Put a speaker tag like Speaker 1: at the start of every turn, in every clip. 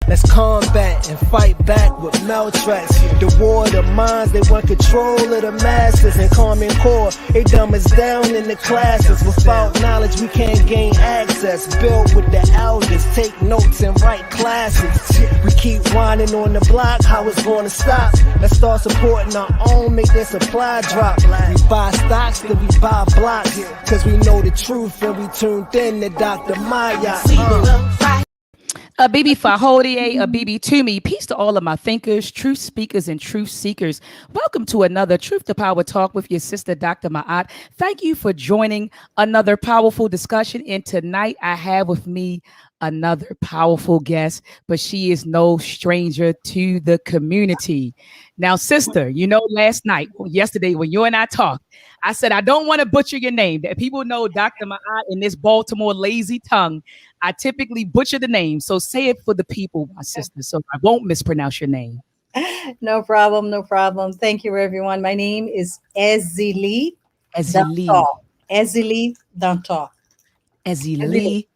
Speaker 1: Let's combat and fight back with maltracks. The war of the minds, they want control of the masses. And Common Core, they dumb us down in the classes. Without knowledge, we can't gain access. Build with the elders, take notes and write classes. We keep whining on the block, how it's gonna stop? Let's start supporting our own, make their supply drop. We buy stocks, then we buy blocks. Cause we know the truth and we tuned in to Dr. Maat.
Speaker 2: A BB Fahodie, a BB to me. Peace to all of my thinkers, truth speakers, and truth seekers. Welcome to another Truth to Power Talk with your sister, Dr. Maat. Thank you for joining another powerful discussion. And tonight I have with me another powerful guest, but she is no stranger to the community. Now, sister, you know, yesterday, when you and I talked, I said, I don't want to butcher your name. That people know Dr. Maat in this Baltimore lazy tongue. I typically butcher the name. So say it for the people, my sister, so I won't mispronounce your name.
Speaker 3: No problem. No problem. Thank you, everyone. My name is Ezili.
Speaker 2: Ezili Danto. Ezili.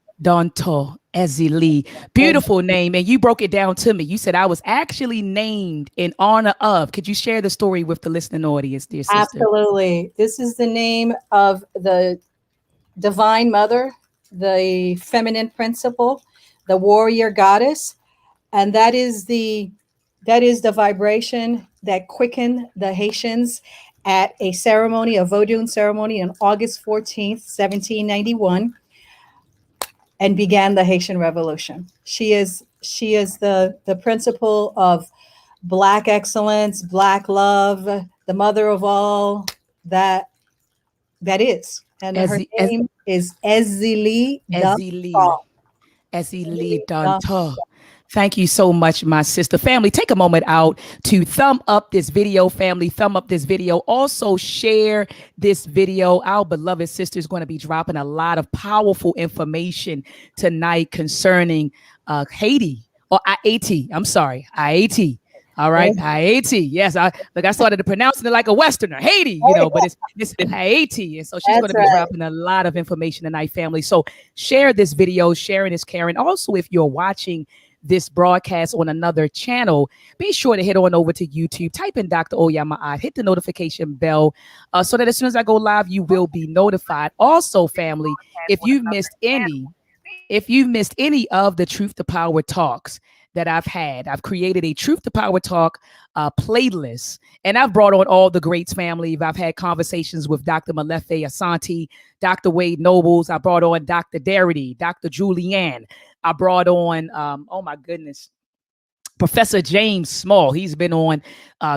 Speaker 2: Beautiful name. And you broke it down to me. You said I was actually named in honor of. Could you share the story with the listening audience, dear sister?
Speaker 3: Absolutely. This is the name of the Divine Mother, the feminine principle, the warrior goddess. And that is the vibration that quickened the Haitians at a ceremony, a Vodun ceremony on August 14th, 1791. And began the Haitian Revolution. She is the principle of Black excellence, Black love, the mother of all that is. And her name is Ezili
Speaker 2: Danto. Thank you so much, my sister. Family, take a moment out to thumb up this video, family. Thumb up this video. Also share this video. Our beloved sister is going to be dropping a lot of powerful information tonight concerning Haiti, or Haiti. I'm sorry, Haiti. All right, Haiti. Yes, I started to pronounce it like a Westerner, Haiti, you know, but it's Haiti. And so she's going to be dropping a lot of information tonight, family. So share this video. Sharing is caring. Also, if you're watching this broadcast on another channel, be sure to head on over to YouTube, type in Dr. Maat, hit the notification bell so that as soon as I go live, you will be notified. Also, family, if you've missed any of the Truth to Power talks that I've had, I've created a Truth to Power Talk playlist, and I've brought on all the greats, family. I've had conversations with Dr. Malefe Asante, Dr. Wade Nobles. I brought on Dr. Darity, Dr. Julianne. I brought on, oh my goodness, Professor James Small. He's been on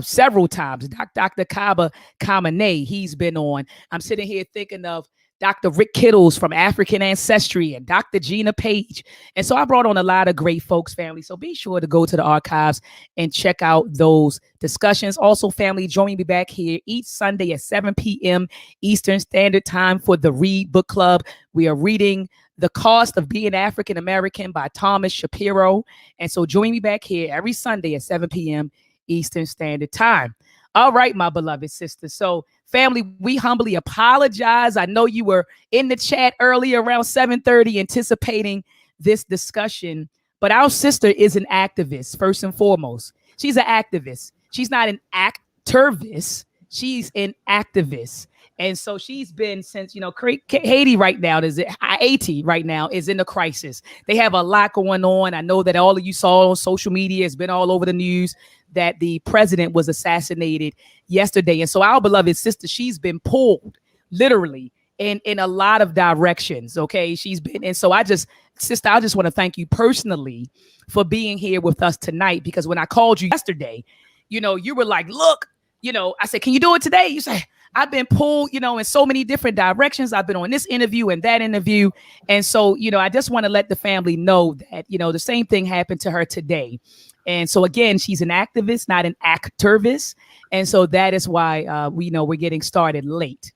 Speaker 2: several times. Dr. Kaba Kamane, he's been on. I'm sitting here thinking of Dr. Rick Kittles from African Ancestry and Dr. Gina Page. And so I brought on a lot of great folks, family. So be sure to go to the archives and check out those discussions. Also, family, join me back here each Sunday at 7 p.m. Eastern Standard Time for the Read Book Club. We are reading The Cost of Being African American by Thomas Shapiro. And so join me back here every Sunday at 7 p.m. Eastern Standard Time. All right, my beloved sister. So family, we humbly apologize. I know you were in the chat earlier around 7:30 anticipating this discussion, but our sister is an activist, first and foremost. She's an activist. She's not an activist. She's an activist. And so she's been since, you know, Haiti right now is in a crisis. They have a lot going on. I know that all of you saw on social media, it's been all over the news that the president was assassinated yesterday. And so our beloved sister, she's been pulled literally in a lot of directions. Okay. She's been. And so I just want to thank you personally for being here with us tonight, because when I called you yesterday, you know, you were like, look, you know, I said, can you do it today? You say, I've been pulled, you know, in so many different directions. I've been on this interview and that interview. And so, you know, I just want to let the family know that, you know, the same thing happened to her today. And so, again, she's an activist, not an activist. And so that is why we know we're getting started late.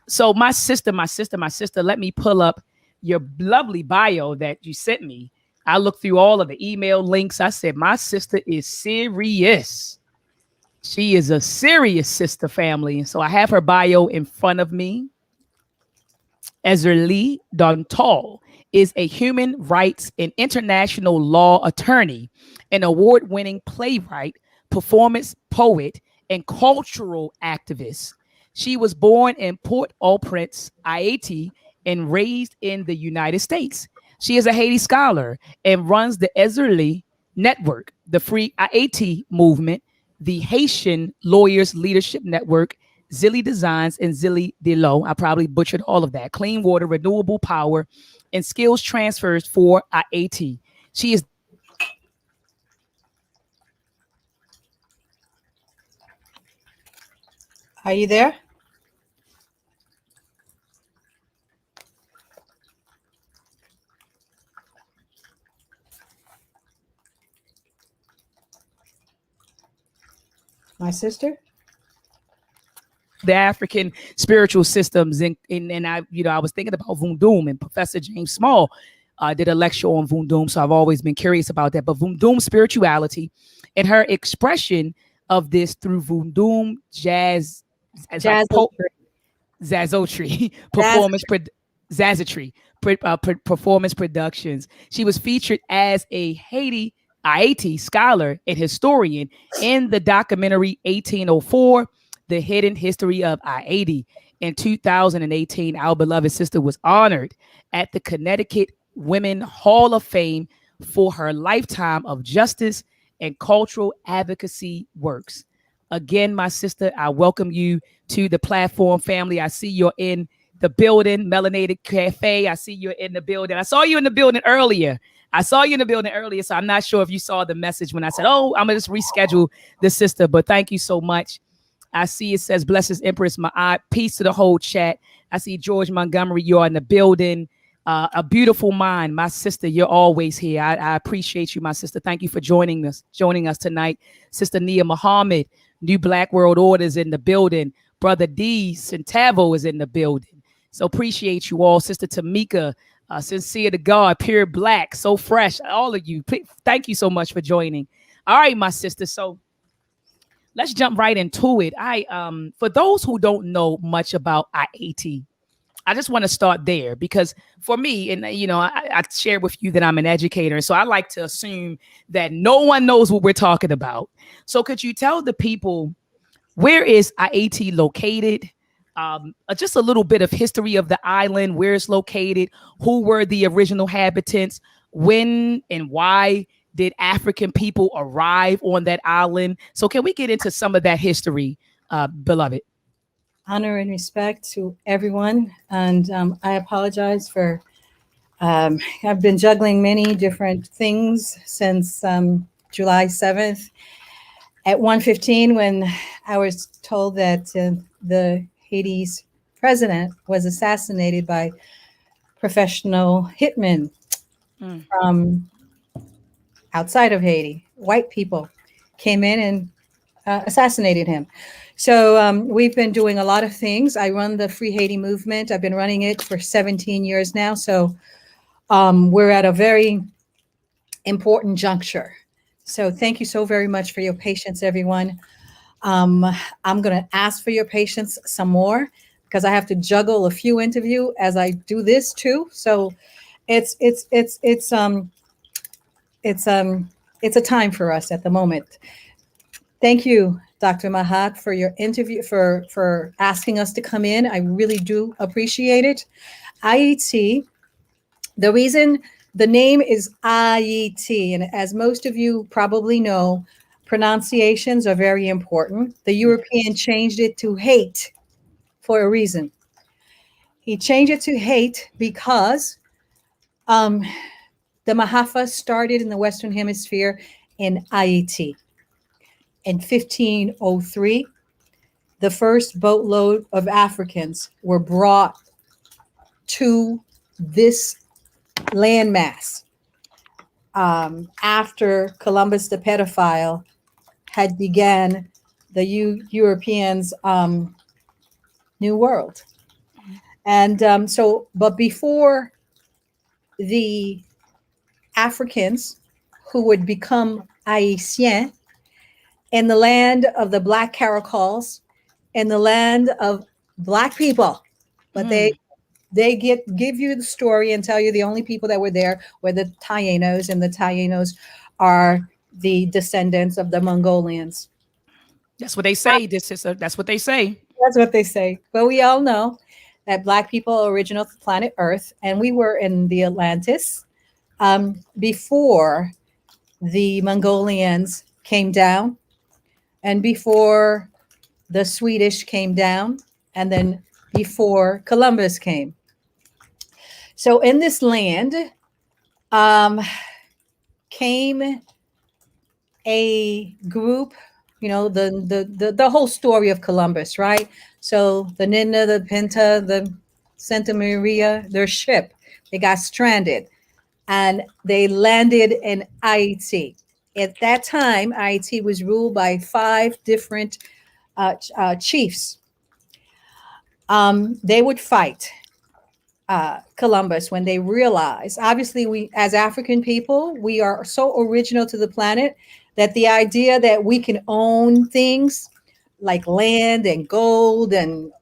Speaker 2: So my sister, let me pull up your lovely bio that you sent me. I looked through all of the email links. I said, my sister is serious. She is a serious sister, family. And so I have her bio in front of me. Ezili Danto. is a human rights and international law attorney, an award-winning playwright, performance poet, and cultural activist. She was born in Port-au-Prince, Haiti, and raised in the United States. She is a Haiti scholar and runs the Ezerli Network, the Free Haiti Movement, the Haitian Lawyers Leadership Network, Zilly Designs, and Zilly Delo. I probably butchered all of that. Clean water, renewable power, and skills transfers for Haiti. She is
Speaker 3: Are you there? My sister?
Speaker 2: the African spiritual systems, and I, I was thinking about Voodoo, and Professor James Small did a lecture on Voodoo, so I've always been curious about that. But Voodoo spirituality and her expression of this through Voodoo jazz, Zazotry, performance productions. She was featured as a Haiti scholar and historian in the documentary 1804, The Hidden History of Haiti. In 2018, our beloved sister was honored at the Connecticut Women Hall of Fame for her lifetime of justice and cultural advocacy works. Again, my sister, I welcome you to the platform, family. I see you're in the building, Melanated Cafe. I see you're in the building. I saw you in the building earlier. So I'm not sure if you saw the message when I said, oh, I'm going to just reschedule the sister, but thank you so much. I see it says, blesses Empress Ma'at. Peace to the whole chat. I see George Montgomery, you're in the building. A beautiful mind, my sister. You're always here. I appreciate you, my sister. Thank you for joining us tonight. Sister Nia Muhammad, New Black World Order is in the building. Brother D Centavo is in the building. So appreciate you all. Sister Tamika, sincere to God, pure black, so fresh. All of you, thank you so much for joining. All right, my sister. So let's jump right into it. For those who don't know much about IAT, I just want to start there because for me, and I shared with you that I'm an educator, so I like to assume that no one knows what we're talking about. So could you tell the people, where is IAT located? Just a little bit of history of the island, where it's located, who were the original inhabitants, when and why did African people arrive on that island? So can we get into some of that history, beloved?
Speaker 3: Honor and respect to everyone. And I apologize for, I've been juggling many different things since July 7th. At 1:15, when I was told that the Haiti's president was assassinated by professional hitmen from outside of Haiti, white people came in and assassinated him. So we've been doing a lot of things. I run the Free Haiti movement. I've been running it for 17 years now. So we're at a very important juncture. So thank you so very much for your patience, everyone. I'm going to ask for your patience some more because I have to juggle a few interviews as I do this too. So it's a time for us at the moment. Thank you, Dr. Maat, for your interview, for asking us to come in. I really do appreciate it. IET, the reason the name is IET, and as most of you probably know, pronunciations are very important. The European changed it to hate for a reason. He changed it to hate because the Mahafa started in the Western Hemisphere in IET. In 1503, the first boatload of Africans were brought to this landmass after Columbus the pedophile had began the Europeans' New World. And but before the Africans who would become Haitian, in the land of the Black Caracols, in the land of Black people, but they they give you the story and tell you the only people that were there were the Taínos, and the Taínos are the descendants of the Mongolians.
Speaker 2: That's what they say. That's what they say.
Speaker 3: That's what they say. But we all know that Black people are original to planet Earth, and we were in the Atlantis before the Mongolians came down, and before the Swedish came down, and then before Columbus came. So in this land came a group, you know, the whole story of Columbus, right? So the Nina, the Pinta, the Santa Maria, their ship, they got stranded and they landed in Haiti. At that time, Haiti was ruled by 5 different chiefs. They would fight Columbus when they realized, obviously, we as African people, we are so original to the planet that the idea that we can own things like land and gold and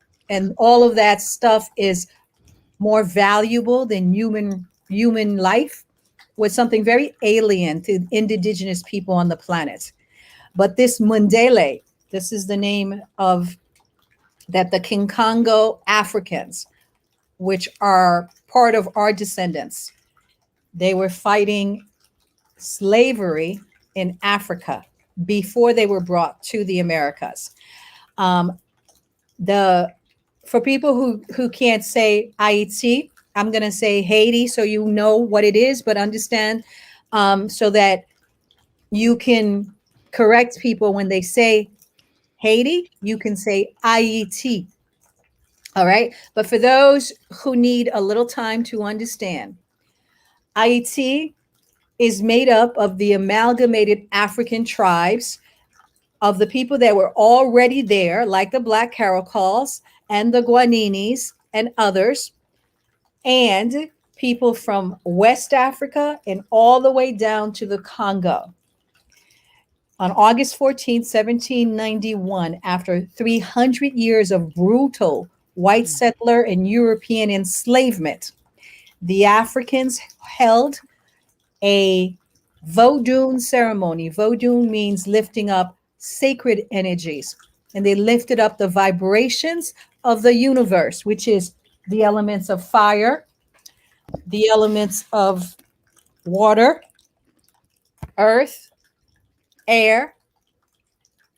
Speaker 3: all of that stuff is more valuable than human life was something very alien to indigenous people on the planet. But this Mundele, this is the name of that the King Congo Africans, which are part of our descendants, they were fighting slavery in Africa before they were brought to the Americas. For people who can't say Haiti, I'm going to say Haiti so you know what it is, but understand so that you can correct people when they say Haiti, you can say Haiti. All right. But for those who need a little time to understand, Haiti is made up of the amalgamated African tribes of the people that were already there, like the Black Caracols and the Guaninis and others, and people from West Africa and all the way down to the Congo. On August 14, 1791, after 300 years of brutal white settler and European enslavement, the Africans held a Vodun ceremony. Vodun means lifting up sacred energies, and they lifted up the vibrations of the universe, which is the elements of fire, the elements of water, earth, air,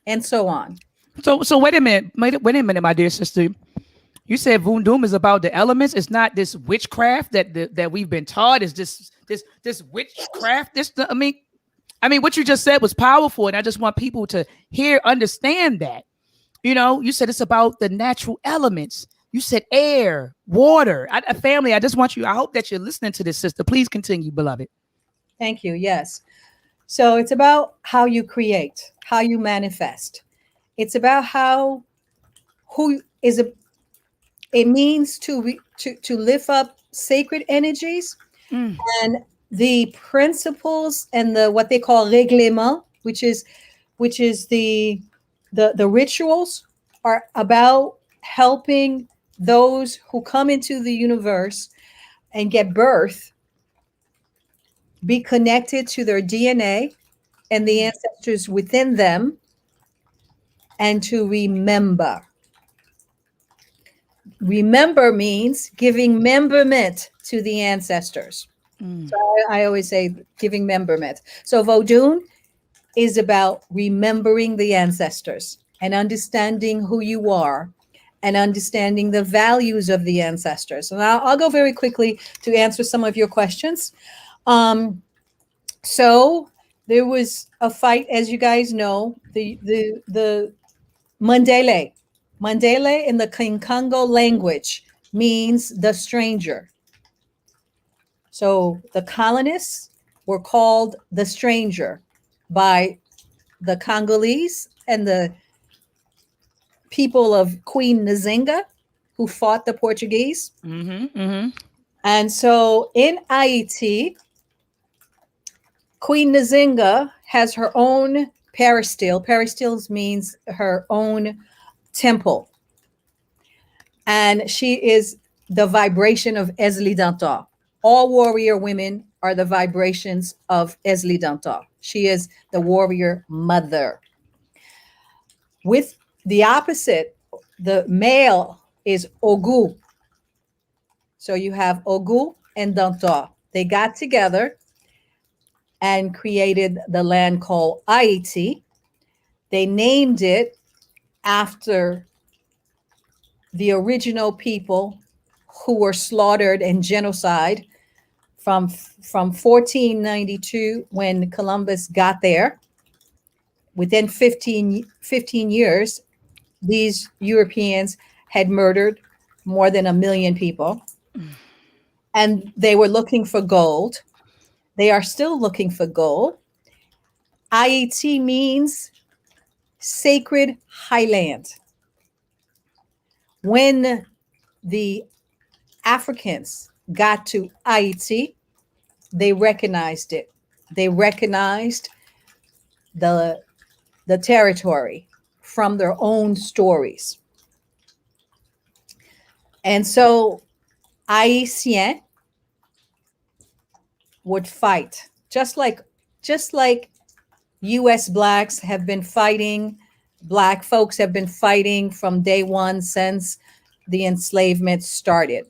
Speaker 3: and so on.
Speaker 2: So wait a minute, my dear sister. You said voodoo is about the elements. It's not this witchcraft that we've been taught. Is this witchcraft? I mean, what you just said was powerful, and I just want people to understand that. You know, you said it's about the natural elements. You said air, water. Family, I just want you. I hope that you're listening to this, sister. Please continue, beloved.
Speaker 3: Thank you. Yes. So it's about how you create, how you manifest. It's about it means to lift up sacred energies and the principles and the what they call règlement, which is the rituals are about helping those who come into the universe and get birth be connected to their DNA and the ancestors within them, and to remember. Remember means giving memberment to the ancestors. So I always say giving memberment. So Vodun is about remembering the ancestors and understanding who you are and understanding the values of the ancestors. And I'll go very quickly to answer some of your questions. So there was a fight, as you guys know, the Mandele. Mandele in the Kinkongo language means the stranger. So the colonists were called the stranger by the Congolese and the people of Queen Nzinga, who fought the Portuguese. And so in Haiti, Queen Nzinga has her own peristyle. Peristyles means her own temple. And she is the vibration of Esli Dantor. All warrior women are the vibrations of Esli Dantor. She is the warrior mother. With the opposite, the male is Ogu. So you have Ogu and Dantor. They got together and created the land called Haiti. They named it after the original people who were slaughtered and genocide from 1492 when Columbus got there. Within 15 years, these Europeans had murdered more than 1 million people. And they were looking for gold. They are still looking for gold. Haiti means sacred highland. When the Africans got to Haiti, they recognized it. They recognized the territory from their own stories. And so Haitian would fight, just like US blacks have been fighting, black folks have been fighting from day one since the enslavement started.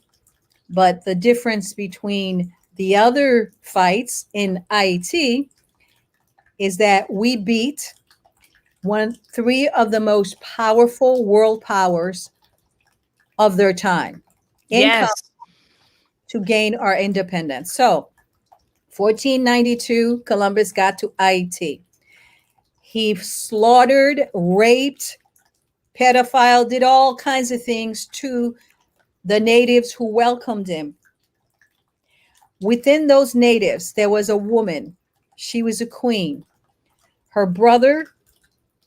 Speaker 3: But the difference between the other fights in Haiti is that we beat three of the most powerful world powers of their time
Speaker 2: Yes.
Speaker 3: to gain our independence. So 1492, Columbus got to Haiti. He slaughtered, raped, pedophile, did all kinds of things to the natives who welcomed him. Within those natives, there was a woman. She was a queen. Her brother,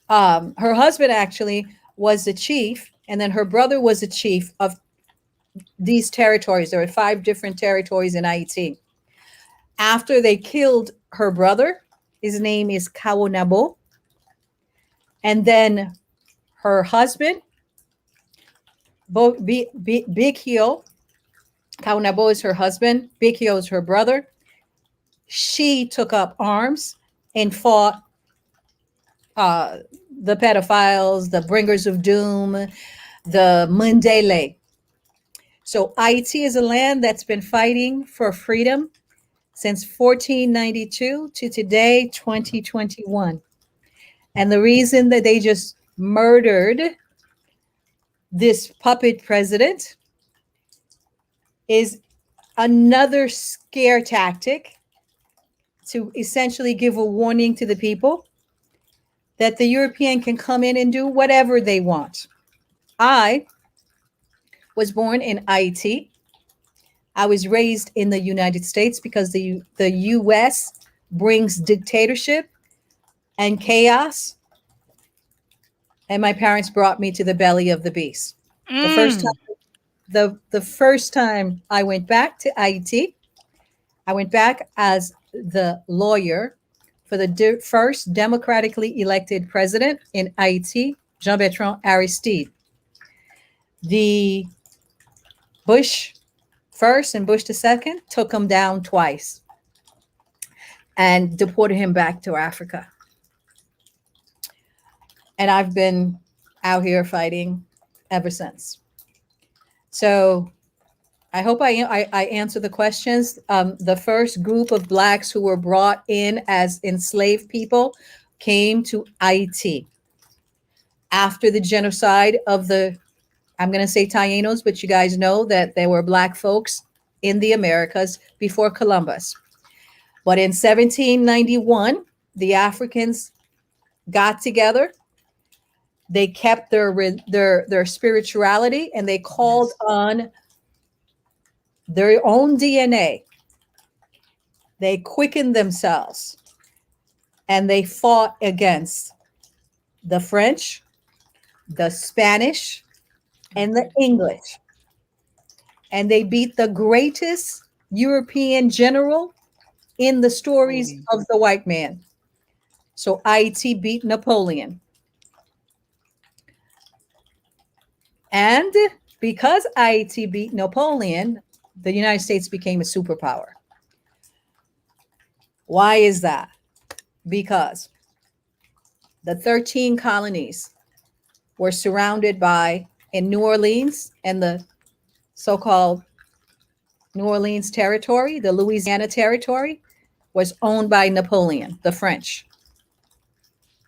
Speaker 3: her husband actually was the chief, and then her brother was the chief of these territories. There were 5 different territories in Haiti. After they killed her brother, his name is Kaonabo, and then her husband, Bikio, Kaonabo is her husband, Bikio is her brother. She took up arms and fought the pedophiles, the bringers of doom, the Mundele. So Haiti is a land that's been fighting for freedom since 1492 to today, 2021. And the reason that they just murdered this puppet president is another scare tactic to essentially give a warning to the people that the European can come in and do whatever they want. I was born in Haiti. I was raised in the United States because the US brings dictatorship and chaos. And my parents brought me to the belly of the beast. The first time I went back to Haiti, I went back as the lawyer for the first democratically elected president in Haiti, Jean-Bertrand Aristide. The Bush first and Bush II took him down twice and deported him back to Africa. And I've been out here fighting ever since. So I hope I answer the questions. The first group of blacks who were brought in as enslaved people came to Haiti after the genocide of the, I'm going to say Tainos, but you guys know that there were black folks in the Americas before Columbus. But in 1791, the Africans got together. They kept their spirituality, and they called on their own DNA. They quickened themselves, and they fought against the French, the Spanish, and the English. And they beat the greatest European general in the stories of the white man. So Haiti beat Napoleon. And because Haiti beat Napoleon, the United States became a superpower. Why is that? Because the 13 colonies were surrounded by, in New Orleans and the so-called New Orleans territory, the Louisiana territory, was owned by Napoleon, the French.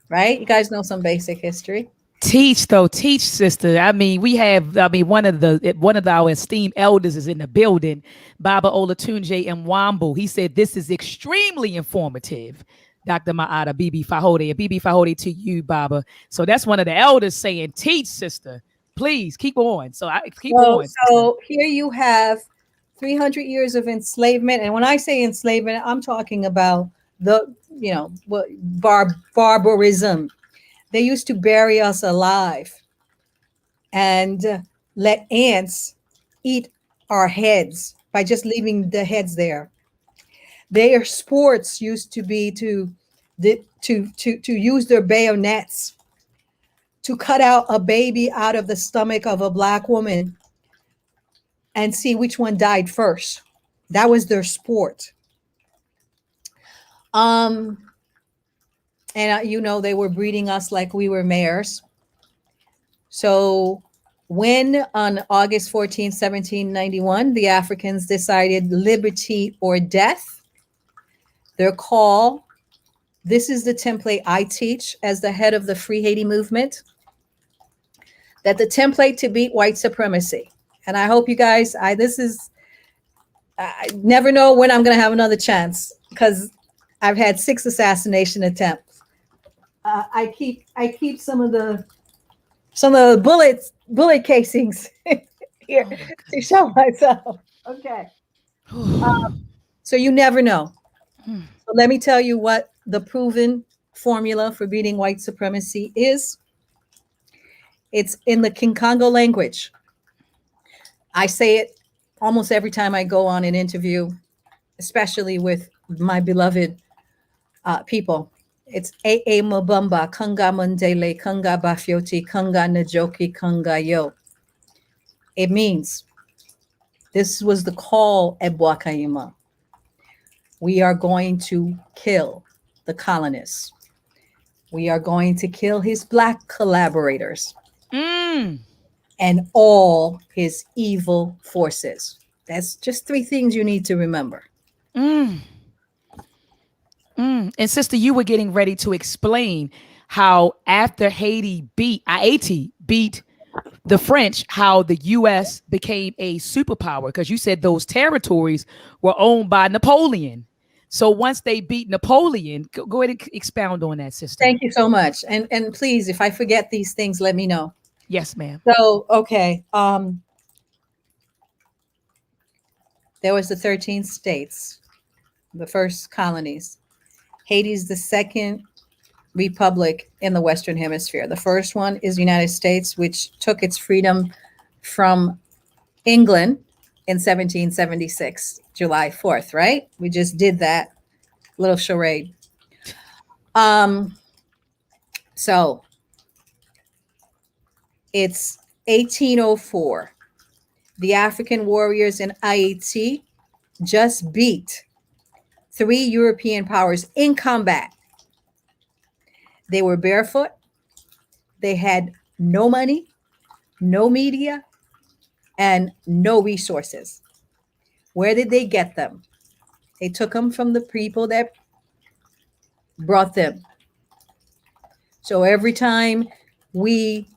Speaker 3: Right? You guys know some basic history.
Speaker 2: Teach, sister. I mean, one of our esteemed elders is in the building, Baba Olatunji Mwambu. He said this is extremely informative. Dr. Maata, Bibi Fahode, and Bibi Fahode to you, Baba. So that's one of the elders saying, teach, sister. Please keep on. So keep on.
Speaker 3: So here you have 300 years of enslavement. And when I say enslavement, I'm talking about barbarism. They used to bury us alive and let ants eat our heads by just leaving the heads there. Their sports used to be to use their bayonets to cut out a baby out of the stomach of a Black woman and see which one died first. That was their sport. And they were breeding us like we were mares. So when on August 14, 1791, the Africans decided liberty or death, their call, this is the template I teach as the head of the Free Haiti movement, that the template to beat white supremacy. And I hope you guys, I never know when I'm going to have another chance because I've had 6 assassination attempts. I keep some of the bullet casings here to show myself. Okay. So you never know. So let me tell you what the proven formula for beating white supremacy is. It's in the Kinkongo language. I say it almost every time I go on an interview, especially with my beloved people. It's A Mabamba, Kanga Mundele, Kanga Bafioti, Kanga Najoki, Kanga Yo. It means this was the call at Bwakayima. We are going to kill the colonists. We are going to kill his Black collaborators and all his evil forces. That's just 3 things you need to remember.
Speaker 2: And sister, you were getting ready to explain how after Haiti beat the French, how the U.S. became a superpower, because you said those territories were owned by Napoleon. So once they beat Napoleon, go ahead and expound on that, sister.
Speaker 3: Thank you so much. And please, if I forget these things, let me know.
Speaker 2: Yes, ma'am.
Speaker 3: So, okay. There was the 13 states, the first colonies. Haiti's the second republic in the Western Hemisphere. The first one is the United States, which took its freedom from England in 1776, July 4th, right? We just did that little charade. So it's 1804. The African warriors in Haiti just beat 3 European powers in combat. They were barefoot. They had no money, no media, and no resources. Where did they get them? They took them from the people that brought them. So every time we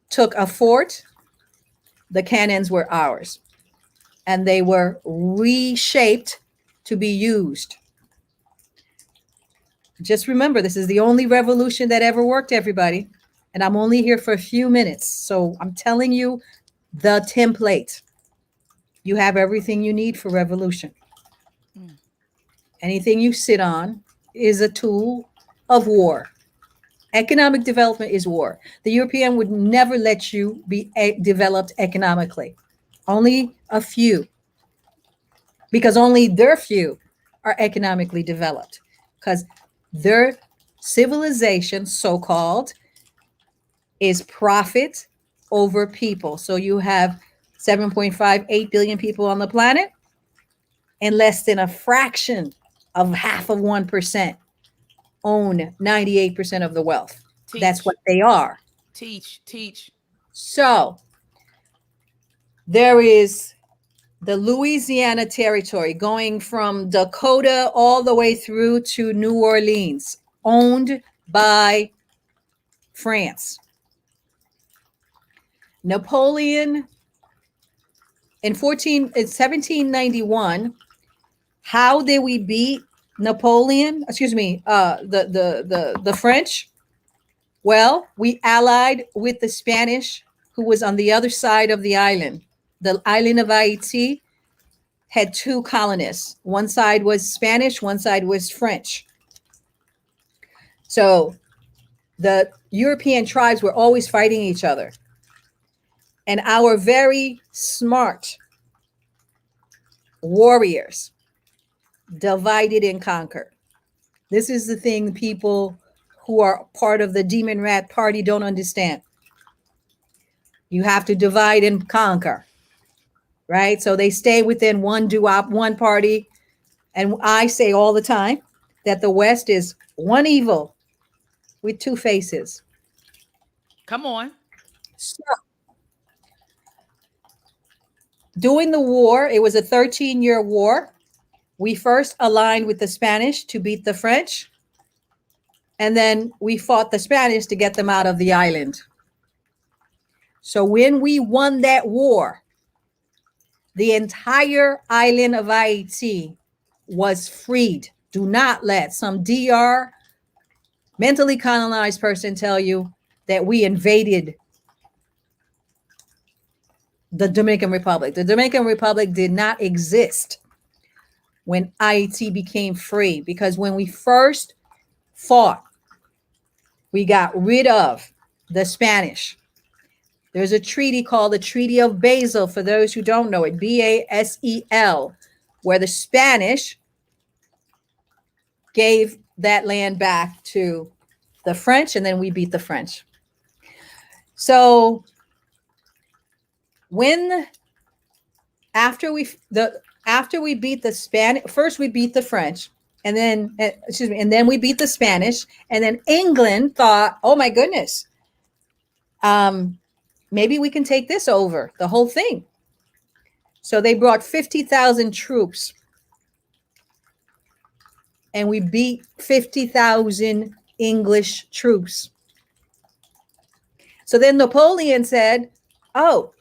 Speaker 3: took a fort, the cannons were ours, and they were reshaped to be used. Just remember, this is the only revolution that ever worked, everybody. And I'm only here for a few minutes. So I'm telling you the template. You have everything you need for revolution. Anything you sit on is a tool of war. Economic development is war. The European would never let you be developed economically. Only a few. Because only their few are economically developed. Because their civilization, so-called, is profit over people. So you have 7.58 billion people on the planet, and less than a fraction of half of 1% own 98% of the wealth. That's
Speaker 2: Teach,
Speaker 3: what they are.
Speaker 2: teach.
Speaker 3: So there is the Louisiana territory going from Dakota all the way through to New Orleans, owned by France. Napoleon in 1791. How did we beat Napoleon? Excuse me, the French. Well, we allied with the Spanish, who was on the other side of the island. The island of Haiti had two colonists. One side was Spanish, one side was French. So the European tribes were always fighting each other. And our very smart warriors divided and conquered. This is the thing people who are part of the Demon Rat Party don't understand. You have to divide and conquer, right? So they stay within one party. And I say all the time that the West is one evil with two faces.
Speaker 2: Come on.
Speaker 3: So, during the war, it was a 13-year war. We first aligned with the Spanish to beat the French. And then we fought the Spanish to get them out of the island. So when we won that war, the entire island of Haiti was freed. Do not let some DR mentally colonized person tell you that we invaded the Dominican Republic. The Dominican Republic did not exist when Haiti became free, because when we first fought, we got rid of the Spanish. There's a treaty called the Treaty of Basel, for those who don't know it, Basel, where the Spanish gave that land back to the French, and then we beat the French. So after we beat the Spanish, first we beat the French, and then and then we beat the Spanish, and then England thought, oh my goodness, maybe we can take this over, the whole thing. So they brought 50,000 troops, and we beat 50,000 English troops. So then Napoleon said, oh,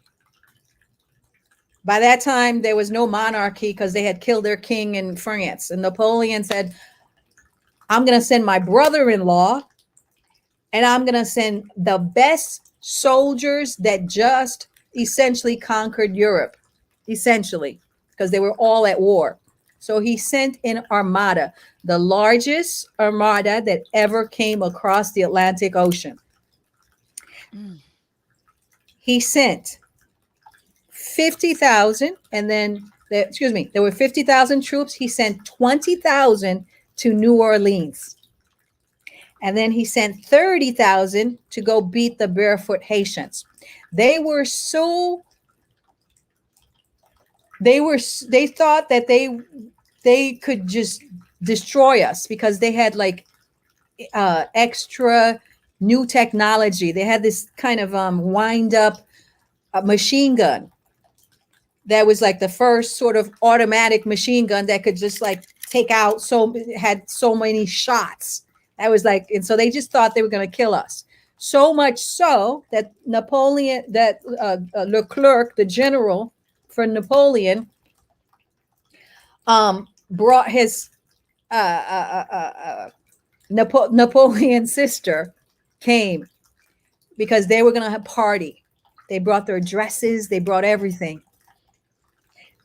Speaker 3: by that time there was no monarchy because they had killed their king in France. And Napoleon said, I'm going to send my brother-in-law, and I'm going to send the best soldiers that just essentially conquered Europe, essentially, because they were all at war. So he sent an armada, the largest armada that ever came across the Atlantic Ocean. He sent 50,000, and then, there were 50,000 troops. He sent 20,000 to New Orleans. And then he sent 30,000 to go beat the barefoot Haitians. They thought that they could just destroy us because they had like extra new technology. They had this kind of wind up machine gun that was like the first sort of automatic machine gun that could just like take out, had so many shots. That was like, and so they just thought they were going to kill us. So much so that Leclerc, the general for Napoleon, brought his Napoleon's sister came because they were going to have a party. They brought their dresses, they brought everything.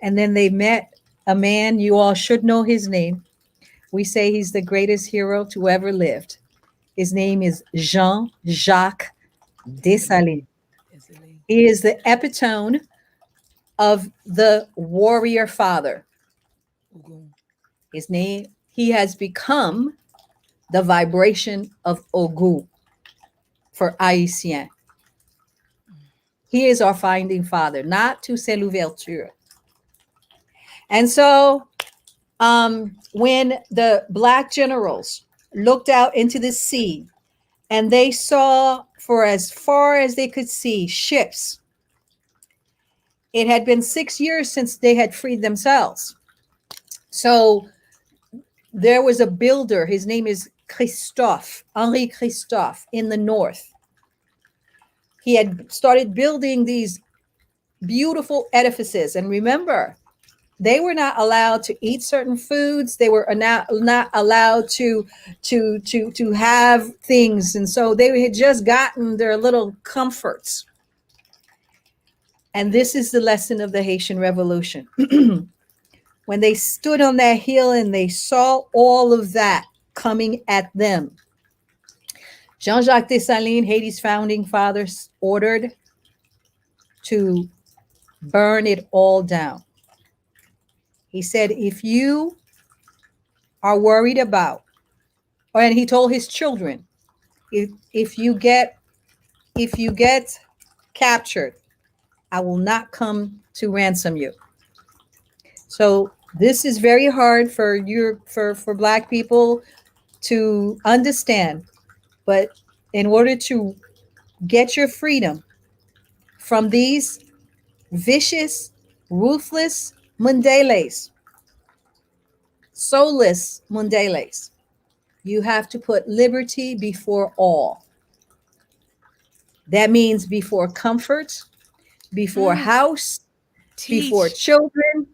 Speaker 3: And then they met a man, you all should know his name. We say he's the greatest hero to ever lived. His name is Jean-Jacques Dessalines. He is the epitome of the warrior father. His name, he has become the vibration of Ogu for Haitian. He is our founding father, not Toussaint Louverture. And so when the Black generals looked out into the sea and they saw for as far as they could see ships, it had been 6 years since they had freed themselves. So there was a builder, his name is Christophe, Henri Christophe, in the north. He had started building these beautiful edifices. And remember, they were not allowed to eat certain foods. They were not allowed to have things. And so they had just gotten their little comforts. And this is the lesson of the Haitian Revolution. When they stood on that hill and they saw all of that coming at them, Jean-Jacques Dessalines, Haiti's founding fathers, ordered to burn it all down. He said, if you are worried about, and he told his children, if you get captured, I will not come to ransom you. So this is very hard for Black people to understand. But in order to get your freedom from these vicious, ruthless Mundeles, soulless Mundeles, you have to put liberty before all. That means before comfort, before house, before children,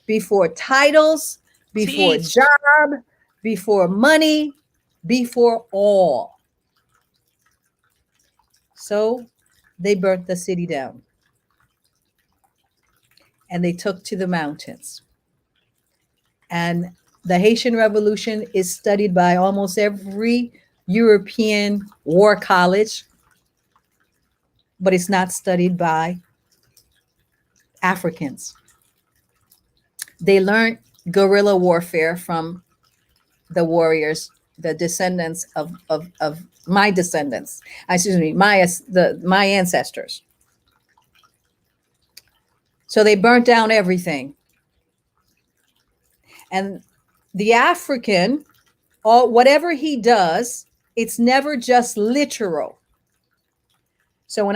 Speaker 3: before titles, before job, before money, before all. So they burnt the city down and they took to the mountains. And the Haitian Revolution is studied by almost every European war college, but it's not studied by Africans. They learned guerrilla warfare from the warriors, the descendants of my descendants, excuse me, my ancestors. So they burnt down everything. And the African, whatever he does, it's never just literal. So when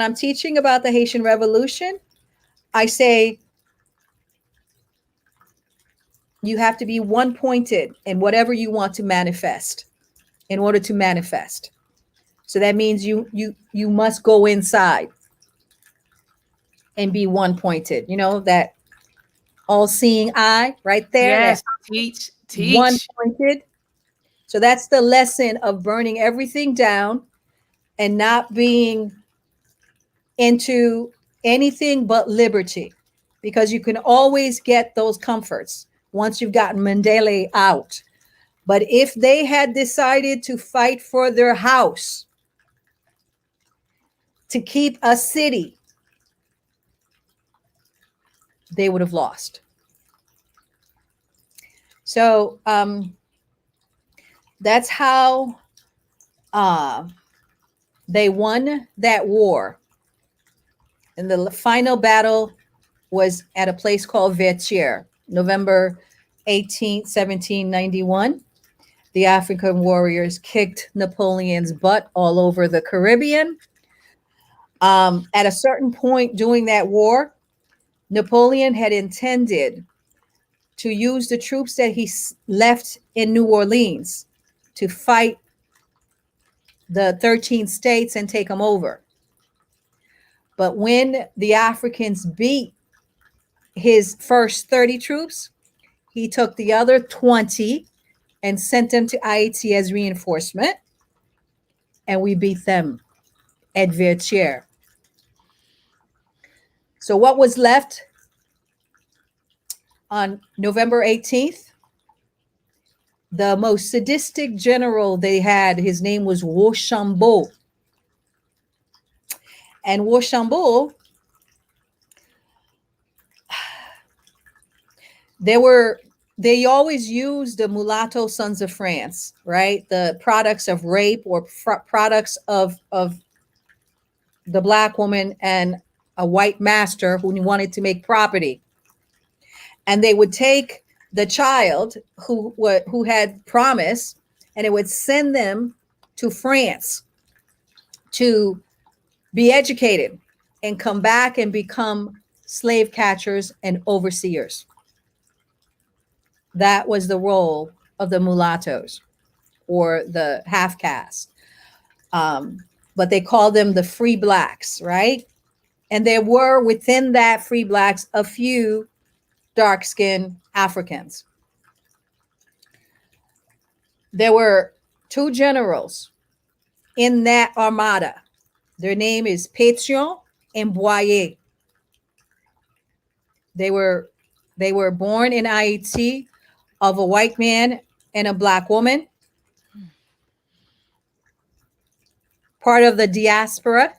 Speaker 3: I'm teaching about the Haitian Revolution, I say you have to be one-pointed in whatever you want to manifest in order to manifest. So that means you must go inside and be one-pointed. You know, that all-seeing eye right there.
Speaker 2: Yes, teach.
Speaker 3: One-pointed. So that's the lesson of burning everything down and not being into anything but liberty, because you can always get those comforts once you've gotten Mandela out. But if they had decided to fight for their house, to keep a city, they would have lost. So that's how they won that war. And the final battle was at a place called Vertières, November 18th, 1791. The African warriors kicked Napoleon's butt all over the Caribbean. At a certain point during that war, Napoleon had intended to use the troops that he left in New Orleans to fight the 13 states and take them over. But when the Africans beat his first 30 troops, he took the other 20 and sent them to Haiti as reinforcement. And we beat them at Vertières. So what was left on November 18th? The most sadistic general they had, his name was Rochambeau. And Rochambeau, they always used the mulatto sons of France, right? The products of rape or products of the black woman and a white master who wanted to make property. And they would take the child who had promise, and it would send them to France to be educated and come back and become slave catchers and overseers. That was the role of the mulattoes or the half caste. But they called them the free blacks, right? And there were within that free blacks a few dark-skinned Africans. There were two generals in that armada. Their name is Pétion and Boyer. They were born in Haiti of a white man and a black woman, part of the diaspora.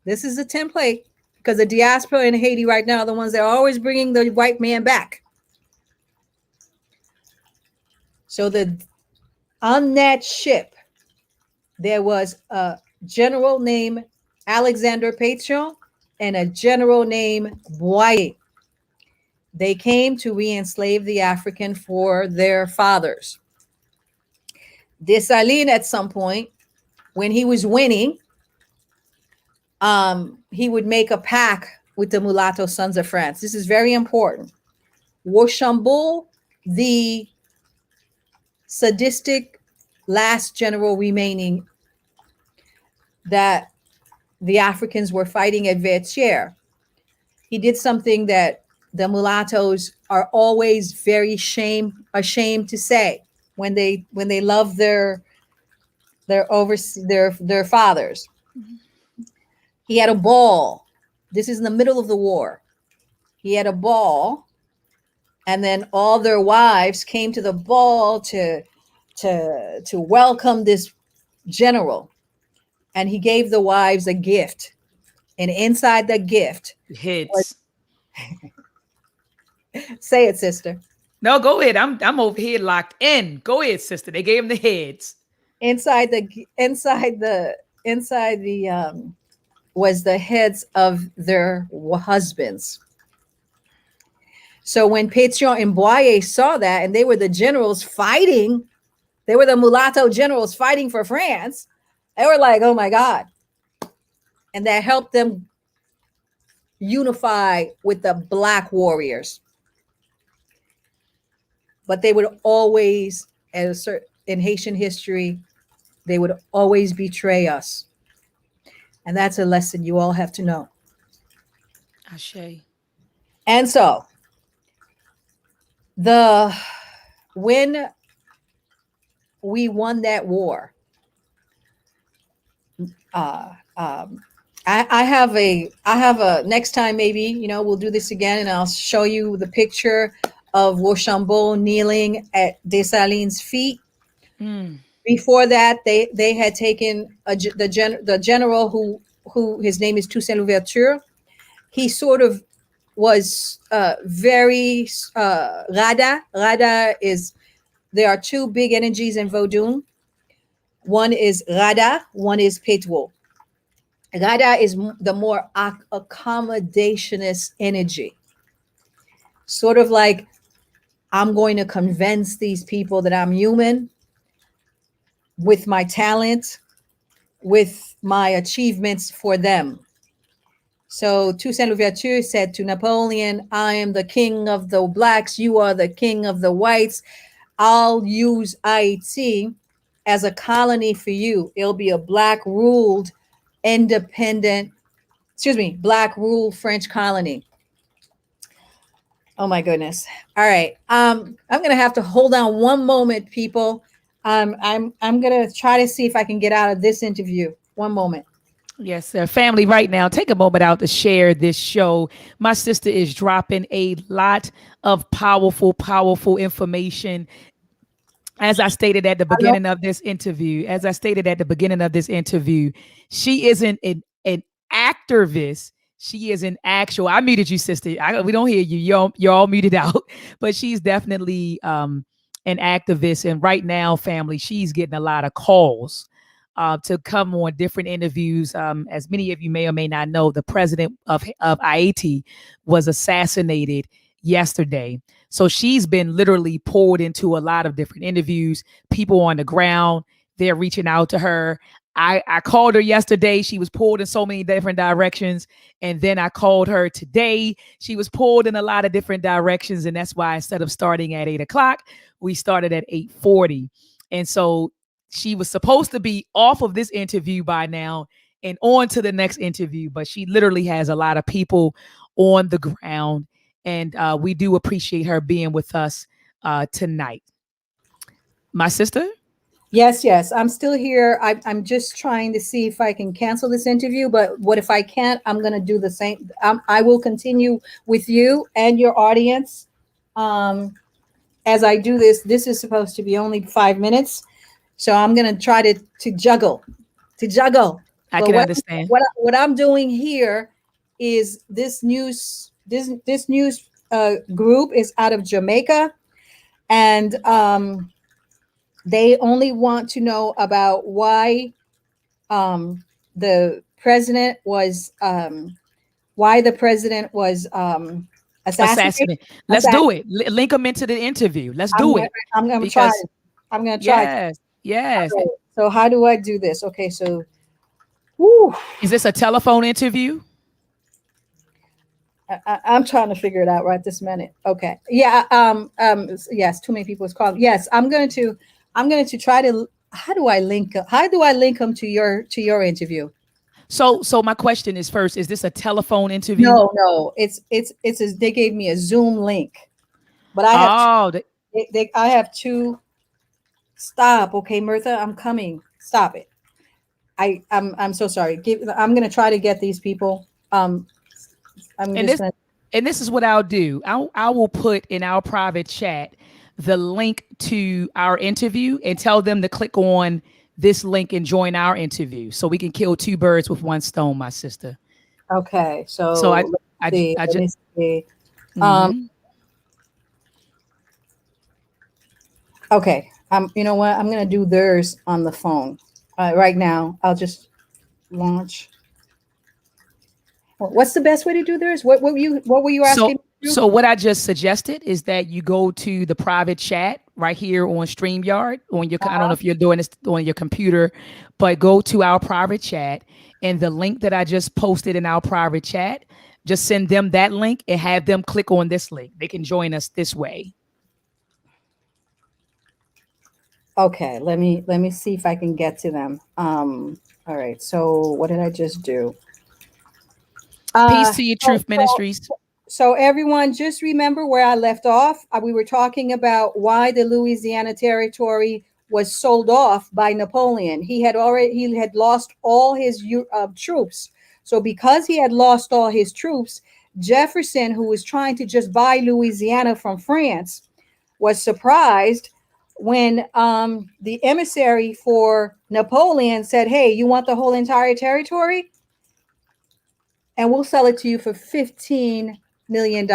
Speaker 3: This is a template because the diaspora in Haiti right now are the ones that are always bringing the white man back. So on that ship, there was a general named Alexander Pétion and a general named Boyer. They came to re-enslave the African for their fathers. Dessalines, at some point, when he was winning, he would make a pact with the mulatto sons of France. This is very important. Rochambeau, the sadistic last general remaining that the Africans were fighting at Vertières, he did something that the mulattoes are always very ashamed to say when they love their fathers. He had a ball. This is in the middle of the war. He had a ball, and then all their wives came to the ball to welcome this general, and he gave the wives a gift, and inside the gift,
Speaker 2: Heads.
Speaker 3: Say it, sister.
Speaker 2: No, go ahead. I'm over here locked in. Go ahead, sister. They gave him the heads.
Speaker 3: Inside was the heads of their husbands. So when Pétion and Boyer saw that, and they were the generals fighting, they were the mulatto generals fighting for France, they were like, oh my God. And that helped them unify with the black warriors. But they would always, in Haitian history, they would always betray us. And that's a lesson you all have to know.
Speaker 2: Ashe.
Speaker 3: And so, when we won that war, I have a next time, maybe, we'll do this again, and I'll show you the picture of Rochambeau kneeling at Dessalines' feet. Before that, they had taken the general who his name is Toussaint Louverture. He sort of was very Rada. Rada is, there are two big energies in Vodun. One is Rada, one is Petwo. Rada is the more accommodationist energy. Sort of like, I'm going to convince these people that I'm human with my talent, with my achievements for them. So Toussaint Louverture said to Napoleon, I am the king of the blacks, you are the king of the whites. I'll use Haiti as a colony for you. It'll be a black ruled black ruled French colony. Oh my goodness. All right. I'm going to have to hold on one moment, people. I'm going to try to see if I can get out of this interview. One moment.
Speaker 2: Yes, sir. Family, right now, take a moment out to share this show. My sister is dropping a lot of powerful, powerful information. As I stated at the beginning of this interview, she isn't an activist. She is an actual. I muted you, sister. We don't hear you. You're all muted out. But she's definitely an activist. And right now, family, she's getting a lot of calls to come on different interviews. As many of you may or may not know, the president of Haiti was assassinated yesterday. So she's been literally pulled into a lot of different interviews. People on the ground, they're reaching out to her. I called her yesterday. She was pulled in so many different directions. And then I called her today. She was pulled in a lot of different directions. And that's why instead of starting at 8 o'clock, we started at 8:40. And so she was supposed to be off of this interview by now and on to the next interview. But she literally has a lot of people on the ground. And we do appreciate her being with us tonight. My sister?
Speaker 3: Yes, I'm still here. I'm just trying to see if I can cancel this interview, but what if I can't? I'm going to do the same. I will continue with you and your audience. As I do this, this is supposed to be only 5 minutes. So I'm going to try to juggle.
Speaker 2: I can understand.
Speaker 3: What I'm doing here is this news group is out of Jamaica, and they only want to know about why the president was assassinated.
Speaker 2: Let's do it. Link them into the interview. Let's do it.
Speaker 3: I'm going to try.
Speaker 2: Yes.
Speaker 3: Okay, so how do I do this? Okay, so whew,
Speaker 2: is this a telephone interview?
Speaker 3: I'm trying to figure it out right this minute. Okay. Yeah. Yes. Too many people is calling. Yes. I'm going to try to. How do I link them to your interview?
Speaker 2: So my question is, first, is this a telephone interview?
Speaker 3: No. They gave me a Zoom link, but I have two. Stop. Okay, Mirtha, I'm coming. Stop it. I'm so sorry. I'm going to try to get these people.
Speaker 2: This is what I'll do. I will put in our private chat the link to our interview and tell them to click on this link and join our interview, so we can kill two birds with one stone, my sister.
Speaker 3: Okay, so
Speaker 2: I just
Speaker 3: okay. You know what? I'm gonna do theirs on the phone right now. I'll just launch. What's the best way to do theirs? What were you asking?
Speaker 2: So what I just suggested is that you go to the private chat right here on StreamYard on your. I don't know if you're doing this on your computer, but go to our private chat, and the link that I just posted in our private chat, just send them that link and have them click on this link. They can join us this way.
Speaker 3: Okay, let me see if I can get to them. All right. So what did I just do?
Speaker 2: Peace to your Truth Ministries.
Speaker 3: So everyone, just remember where I left off. We were talking about why the Louisiana Territory was sold off by Napoleon. He had lost all his troops. So because he had lost all his troops, Jefferson, who was trying to just buy Louisiana from France, was surprised when the emissary for Napoleon said, "Hey, you want the whole entire territory? And we'll sell it to you for $15 million."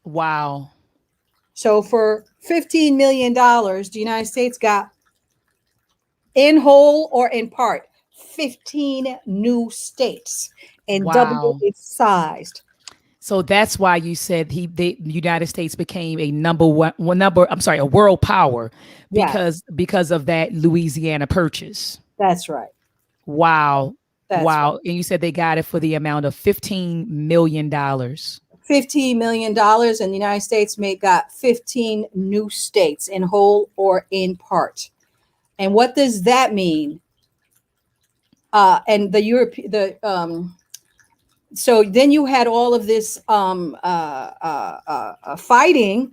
Speaker 2: Wow.
Speaker 3: So for $15 million, the United States got, in whole or in part, 15 new states and doubled its size.
Speaker 2: So that's why you said the United States became a world power because of that Louisiana purchase.
Speaker 3: That's right.
Speaker 2: Wow.
Speaker 3: Right.
Speaker 2: And you said they got it for the amount of $15 million.
Speaker 3: $15 million, and the United States got 15 new states in whole or in part. And what does that mean? And so then you had all of this fighting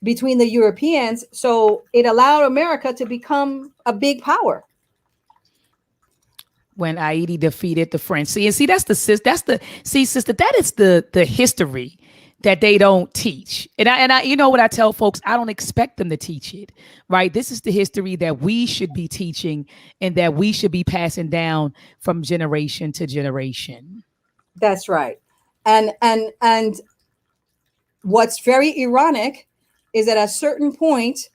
Speaker 3: between the Europeans. So it allowed America to become a big power.
Speaker 2: When Haiti defeated the French. See, sister, that is the history that they don't teach. And I you know what I tell folks, I don't expect them to teach it, right? This is the history that we should be teaching and that we should be passing down from generation to generation.
Speaker 3: That's right. And what's very ironic is at a certain point,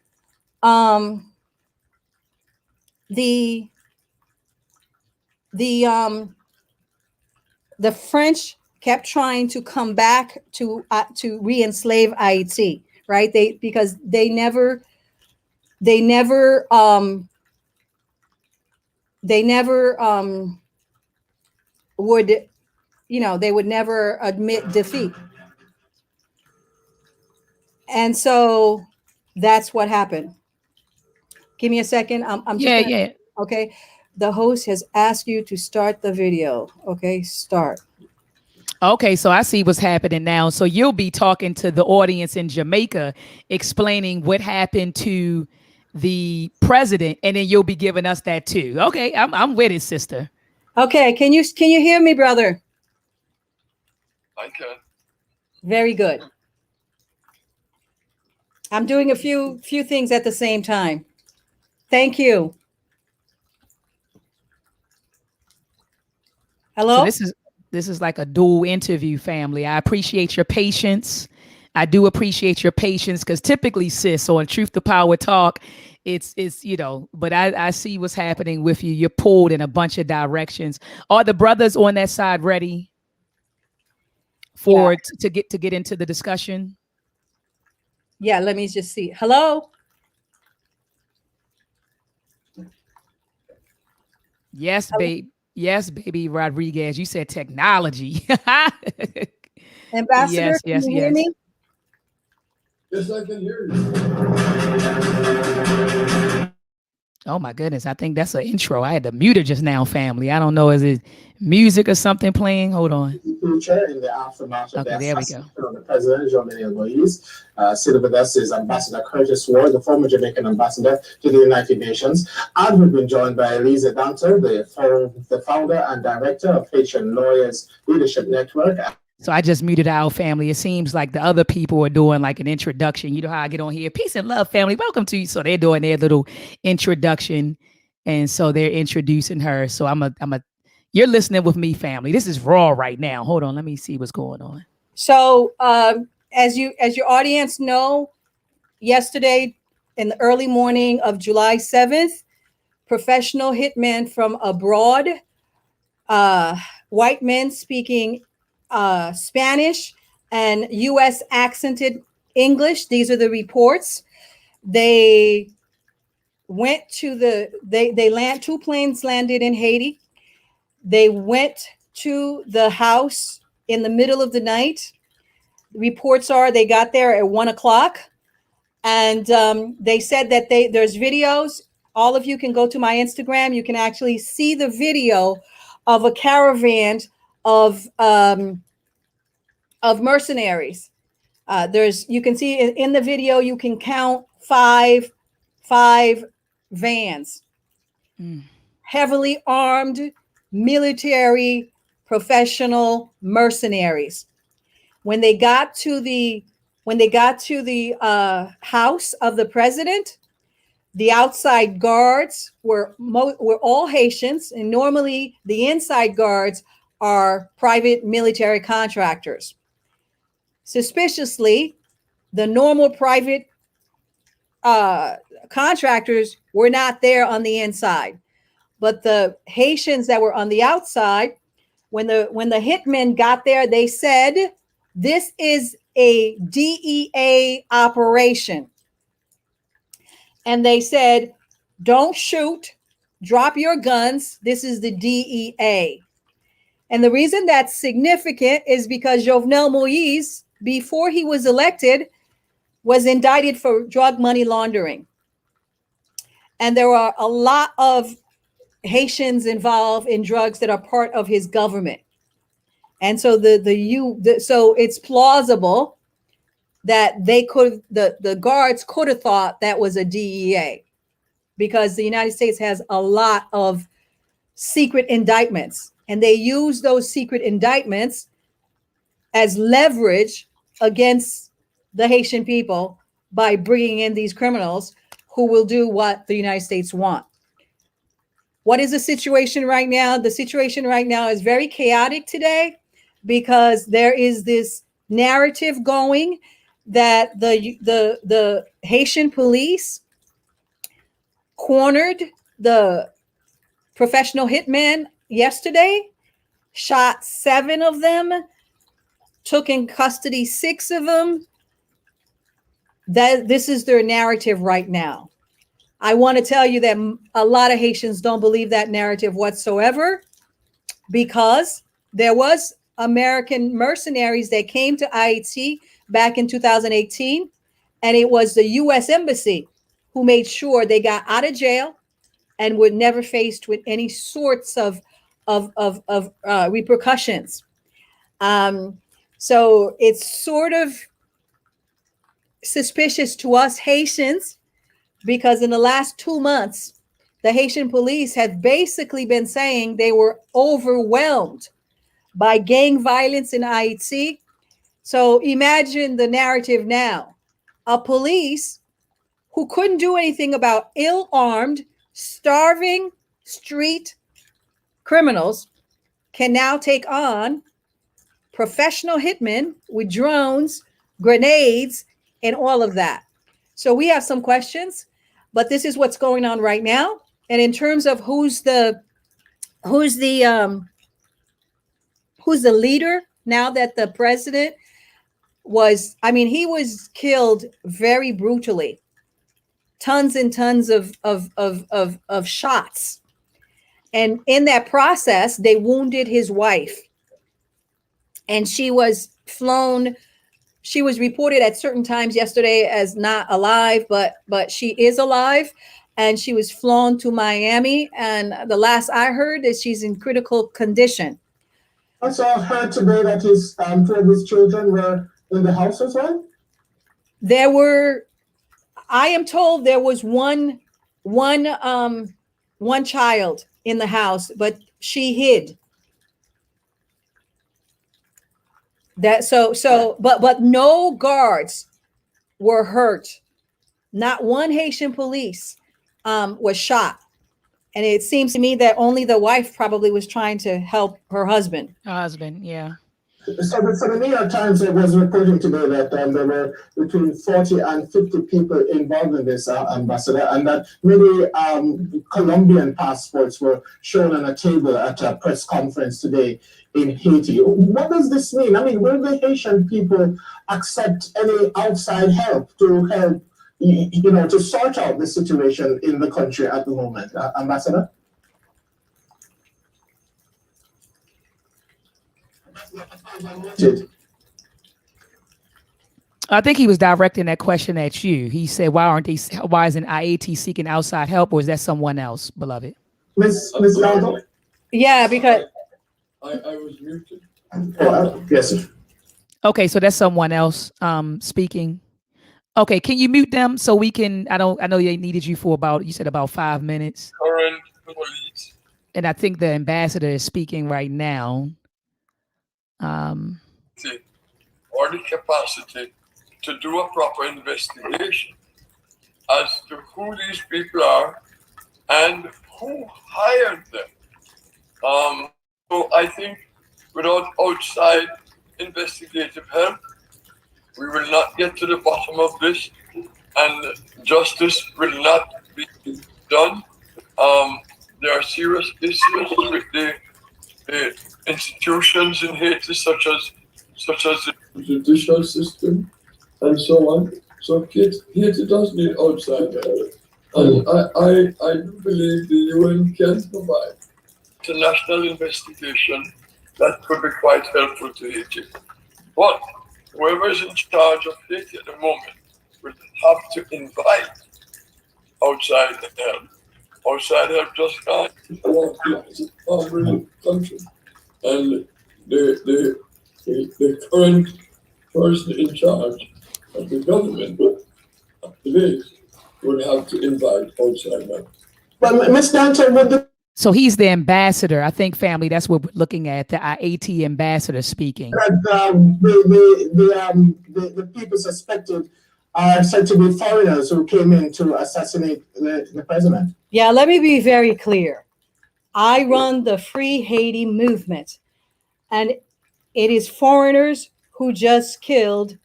Speaker 3: the the French kept trying to come back to re-enslave Haiti, right? Because they never would, they would never admit defeat. And so that's what happened. Give me a second. I'm just
Speaker 2: yeah.
Speaker 3: Okay. The host has asked you to start the video. Okay, start.
Speaker 2: Okay, so I see what's happening now. So you'll be talking to the audience in Jamaica, explaining what happened to the president, and then you'll be giving us that too. Okay, I'm with it, sister.
Speaker 3: Okay, can you hear me, brother?
Speaker 4: I can.
Speaker 3: Very good. I'm doing a few things at the same time. Thank you. Hello?
Speaker 2: So this is like a dual interview, family. I appreciate your patience. I do appreciate your patience, because typically, sis, on Truth to Power Talk, it's but I see what's happening with you. You're pulled in a bunch of directions. Are the brothers on that side ready for to get into the discussion?
Speaker 3: Yeah, let me just see. Hello?
Speaker 2: Yes, babe. Yes, baby Rodriguez. You said technology.
Speaker 3: Ambassador, can you hear me?
Speaker 4: Yes, I can hear you.
Speaker 2: Oh my goodness. I think that's an intro. I had to mute it just now, family. I don't know. Is it music or something playing? Hold on.
Speaker 5: Future in the aftermath of
Speaker 2: Okay,
Speaker 5: the
Speaker 2: there we go.
Speaker 5: assassination of the president, Jovenel Moïse. Sitting with us is Ambassador Curtis Ward, the former Jamaican ambassador to the United Nations. And we've been joined by Lisa Danter, the founder and director of Haitian Lawyers Leadership Network.
Speaker 2: So I just muted our family. It seems like the other people are doing like an introduction. You know how I get on here. Peace and love, family. Welcome to you. So they're doing their little introduction. And so they're introducing her. So you're listening with me, family. This is raw right now. Hold on. Let me see what's going on.
Speaker 3: So as your audience know, yesterday in the early morning of July 7th, professional hitmen from abroad, white men speaking Spanish and U.S. accented English. These are the reports. They went to two planes landed in Haiti. They went to the house in the middle of the night. The reports are they got there at 1 o'clock, and they said that there's videos. All of you can go to my Instagram. You can actually see the video of a caravan of mercenaries. You can see in the video, you can count five vans, heavily armed military professional mercenaries. When they got to the house of the president, the outside guards were all Haitians, and normally the inside guards are private military contractors. Suspiciously, the normal private contractors were not there on the inside, but the Haitians that were on the outside, when the hitmen got there, they said, "This is a DEA operation." And they said, "Don't shoot, drop your guns. This is the DEA." And the reason that's significant is because Jovenel Moïse, before he was elected, was indicted for drug money laundering. And there are a lot of Haitians involved in drugs that are part of his government. And so so it's plausible that the guards could have thought that was a DEA, because the United States has a lot of secret indictments, and they use those secret indictments as leverage against the Haitian people by bringing in these criminals who will do what the United States want. What is the situation right now? The situation right now is very chaotic today, because there is this narrative going that the Haitian police cornered the professional hitmen yesterday, shot 7 of them, took in custody 6 of them. That this is their narrative right now. I want to tell you that a lot of Haitians don't believe that narrative whatsoever, because there was American mercenaries that came to Haiti back in 2018, and it was the U.S. Embassy who made sure they got out of jail and were never faced with any sorts of repercussions. So it's sort of suspicious to us Haitians, because in the last 2 months, the Haitian police have basically been saying they were overwhelmed by gang violence in Haiti. So imagine the narrative now. A police who couldn't do anything about ill-armed, starving street criminals can now take on professional hitmen with drones, grenades, and all of that. So we have some questions, but this is what's going on right now. And in terms of who's the leader, now that the president was, I mean, he was killed very brutally, tons and tons of shots. And in that process, they wounded his wife, and she was flown. She was reported at certain times yesterday as not alive, but she is alive, and she was flown to Miami. And the last I heard is she's in critical condition.
Speaker 5: Also, I heard today that his 2 of his children were in the house as well.
Speaker 3: There were, I am told, there was one child in the house, but she hid. That but no guards were hurt. Not one Haitian police was shot. And it seems to me that only the wife probably was trying to help her husband.
Speaker 2: Yeah.
Speaker 5: So the New York Times was reporting today that there were between 40 and 50 people involved in this, Ambassador, and that many Colombian passports were shown on a table at a press conference today in Haiti. What does this mean? I mean, will the Haitian people accept any outside help to help, to sort out the situation in the country at the moment, Ambassador?
Speaker 2: I think he was directing that question at you. He said, why isn't IAT seeking outside help, or is that someone else, beloved?
Speaker 5: Miss Galdo?
Speaker 3: Yeah, because
Speaker 4: I was muted.
Speaker 5: Yes, sir.
Speaker 2: Okay, so that's someone else speaking. Okay, can you mute them so we can, I know they needed you for you said about 5 minutes.
Speaker 4: Current police.
Speaker 2: And I think the ambassador is speaking right now.
Speaker 4: Or the capacity to do a proper investigation as to who these people are and who hired them. So I think without outside investigative help, we will not get to the bottom of this, and justice will not be done. There are serious issues with the institutions in Haiti, such as the judicial system and so on. So Haiti does need outside help. And I do believe the UN can provide international investigation that could be quite helpful to Haiti. But whoever is in charge of Haiti at the moment will have to invite outside help. Outside help just can't. It's a poverty country. And the current person in charge of the government today would have to invite outside help.
Speaker 5: But Ms. Dancer, would the
Speaker 2: So he's the ambassador. I think, family, that's what we're looking at, the IAT ambassador speaking.
Speaker 5: the people suspected are said to be foreigners who came in to assassinate the president?
Speaker 3: yeah, let me be very clear. I run the Free Haiti movement, and it is foreigners who just killed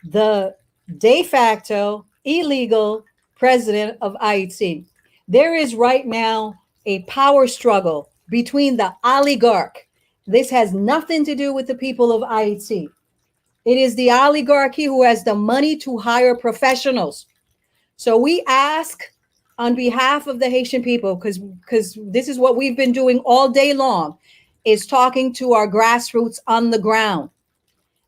Speaker 3: the de facto illegal president of Haiti. There is right now a power struggle between the oligarch. This has nothing to do with the people of Haiti. It is the oligarchy who has the money to hire professionals. So we ask on behalf of the Haitian people, because this is what we've been doing all day long, is talking to our grassroots on the ground.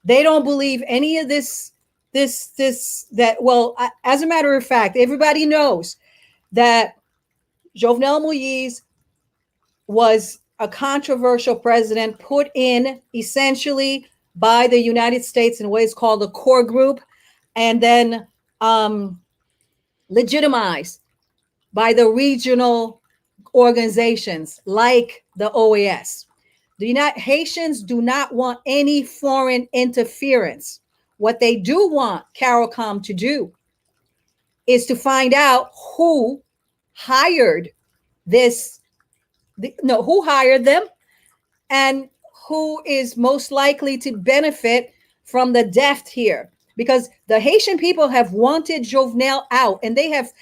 Speaker 3: They don't believe any of this, well, as a matter of fact, everybody knows that Jovenel Moïse was a controversial president put in essentially by the United States in what is called a core group, and then legitimized by the regional organizations like the OAS. The Haitians do not want any foreign interference. What they do want CARICOM to do is to find out who hired who hired them and who is most likely to benefit from the death here. Because the Haitian people have wanted Jovenel out, and they have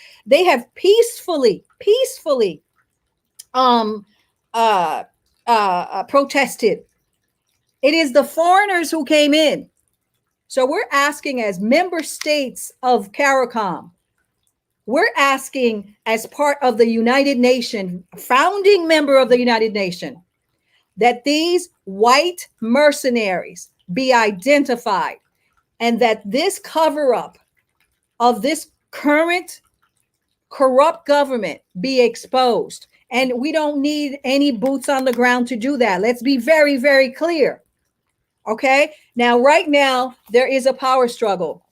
Speaker 3: peacefully protested. It is the foreigners who came in. So we're asking, as member states of CARICOM, we're asking as part of the United Nations, founding member of the United Nations, that these white mercenaries be identified, and that this cover-up of this current corrupt government be exposed. And we don't need any boots on the ground to do that. Let's be very, very clear. Okay? Now, right now, there is a power struggle.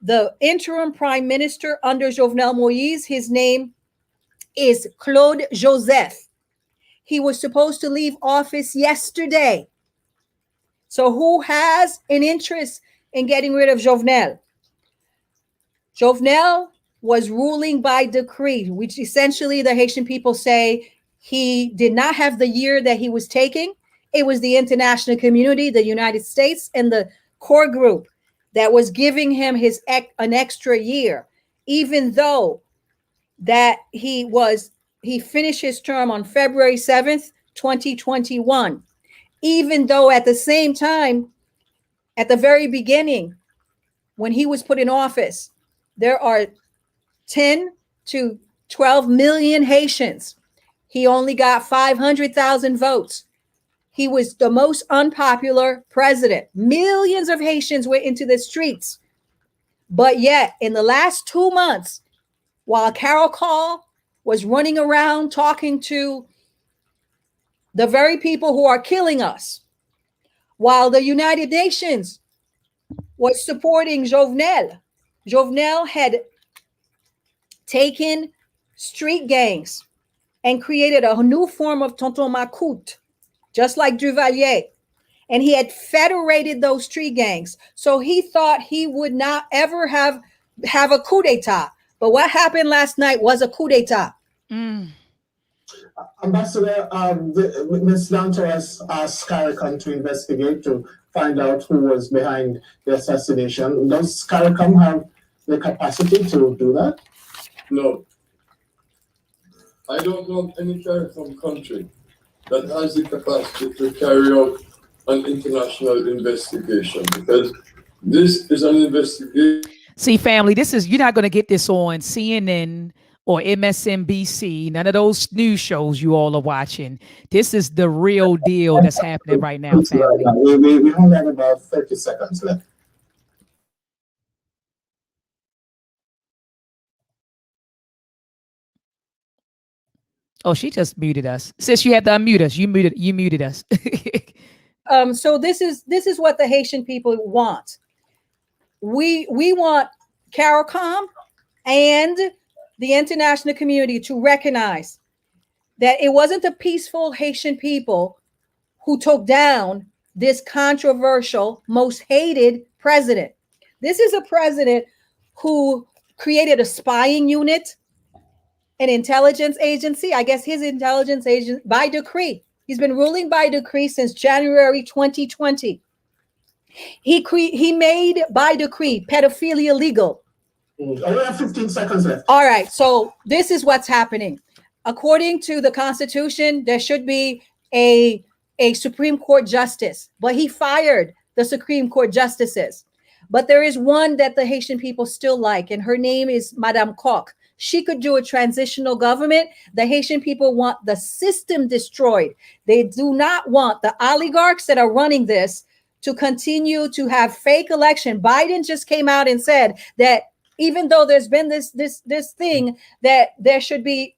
Speaker 3: The interim prime minister under Jovenel Moïse, his name is Claude Joseph. He was supposed to leave office yesterday. So who has an interest in getting rid of Jovenel? Jovenel was ruling by decree, which essentially the Haitian people say he did not have the year that he was taking. It was the international community, the United States, and the core group that was giving him an extra year, even though that he finished his term on February 7th, 2021, even though at the same time, at the very beginning, when he was put in office, there are 10 to 12 million Haitians. He only got 500,000 votes. He was the most unpopular president. Millions of Haitians went into the streets. But yet, in the last 2 months, while CARICOM was running around talking to the very people who are killing us, while the United Nations was supporting Jovenel, Jovenel had taken street gangs and created a new form of tonton macoute, just like Duvalier. And he had federated those street gangs. So he thought he would not ever have a coup d'etat. But what happened last night was a coup d'etat.
Speaker 5: Ambassador, Ms. Dantas asked CARICOM to investigate to find out who was behind the assassination. Does CARICOM have the capacity to do that?
Speaker 4: No. I don't know any CARICOM country that has the capacity to carry out an international investigation, because this is an investigation.
Speaker 2: See, family, you're not going to get this on CNN or MSNBC, none of those news shows you all are watching. This is the real deal that's happening right now, family.
Speaker 5: We only have about 30 seconds left.
Speaker 2: Oh, she just muted us. Sis, you had to unmute us. You muted us.
Speaker 3: So this is what the Haitian people want. We want CARICOM and the international community to recognize that it wasn't the peaceful Haitian people who took down this controversial, most hated president. This is a president who created a spying unit, an intelligence agency. I guess his intelligence agent by decree. He's been ruling by decree since January 2020. He made by decree pedophilia legal.
Speaker 5: We have 15 seconds left.
Speaker 3: All right, so this is what's happening. according to the Constitution, there should be a Supreme Court justice, but he fired the Supreme Court justices. But there is one that the Haitian people still like, and her name is Madame Koch. She could do a transitional government. The Haitian people want the system destroyed. They do not want the oligarchs that are running this to continue to have fake election. Biden just came out and said that even though there's been this thing that there should be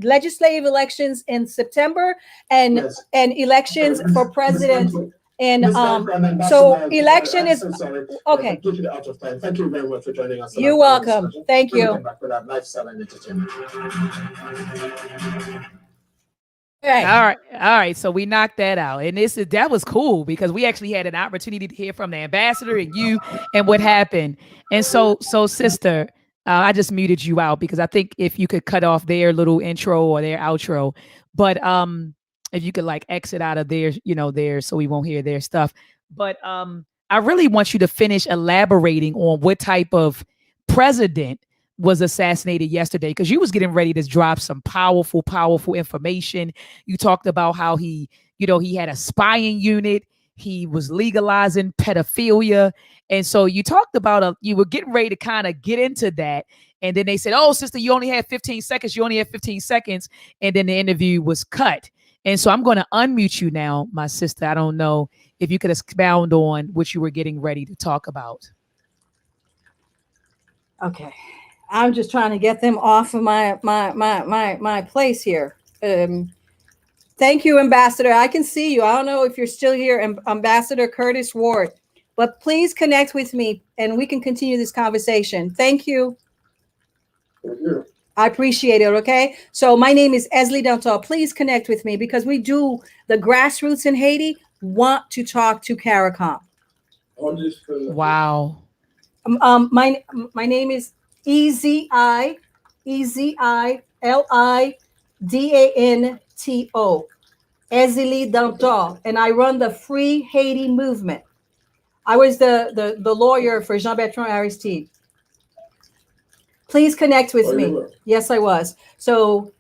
Speaker 3: legislative elections in September and
Speaker 5: Yes.
Speaker 3: and elections for president. And
Speaker 5: Ms.
Speaker 3: so
Speaker 5: Ambassador,
Speaker 3: election
Speaker 5: I'm
Speaker 3: is
Speaker 5: so sorry.
Speaker 3: okay.
Speaker 5: We're completely out of time. Thank you very much for joining us.
Speaker 3: You're welcome. Thank
Speaker 5: We'll
Speaker 3: you.
Speaker 5: come back with our lifestyle and entertainment.
Speaker 3: All right.
Speaker 2: All right. So we knocked that out, and that was cool because we actually had an opportunity to hear from the ambassador and you and what happened. And so sister, I just muted you out because I think if you could cut off their little intro or their outro, but if you could like exit out of their, there, so we won't hear their stuff. But I really want you to finish elaborating on what type of president was assassinated yesterday, because you was getting ready to drop some powerful information. You talked about how he had a spying unit. He was legalizing pedophilia. And so you talked about you were getting ready to kind of get into that. And then they said, oh, sister, you only had 15 seconds. You only had 15 seconds. And then the interview was cut. And so I'm going to unmute you now, my sister. I don't know if you could expound on what you were getting ready to talk about.
Speaker 3: Okay. I'm just trying to get them off of my place here. Thank you, Ambassador. I can see you. I don't know if you're still here, Ambassador Curtis Ward, but please connect with me and we can continue this conversation. Thank you.
Speaker 4: Thank you.
Speaker 3: I appreciate it. Okay. So my name is Esley Dantal. Please connect with me because we do the grassroots in Haiti want to talk to CARICOM.
Speaker 2: Wow.
Speaker 3: My name is EZILIDANTO, Esley Dantal, and I run the Free Haiti movement. I was the lawyer for Jean-Bertrand Aristide. Please connect with me. Yes, I was. So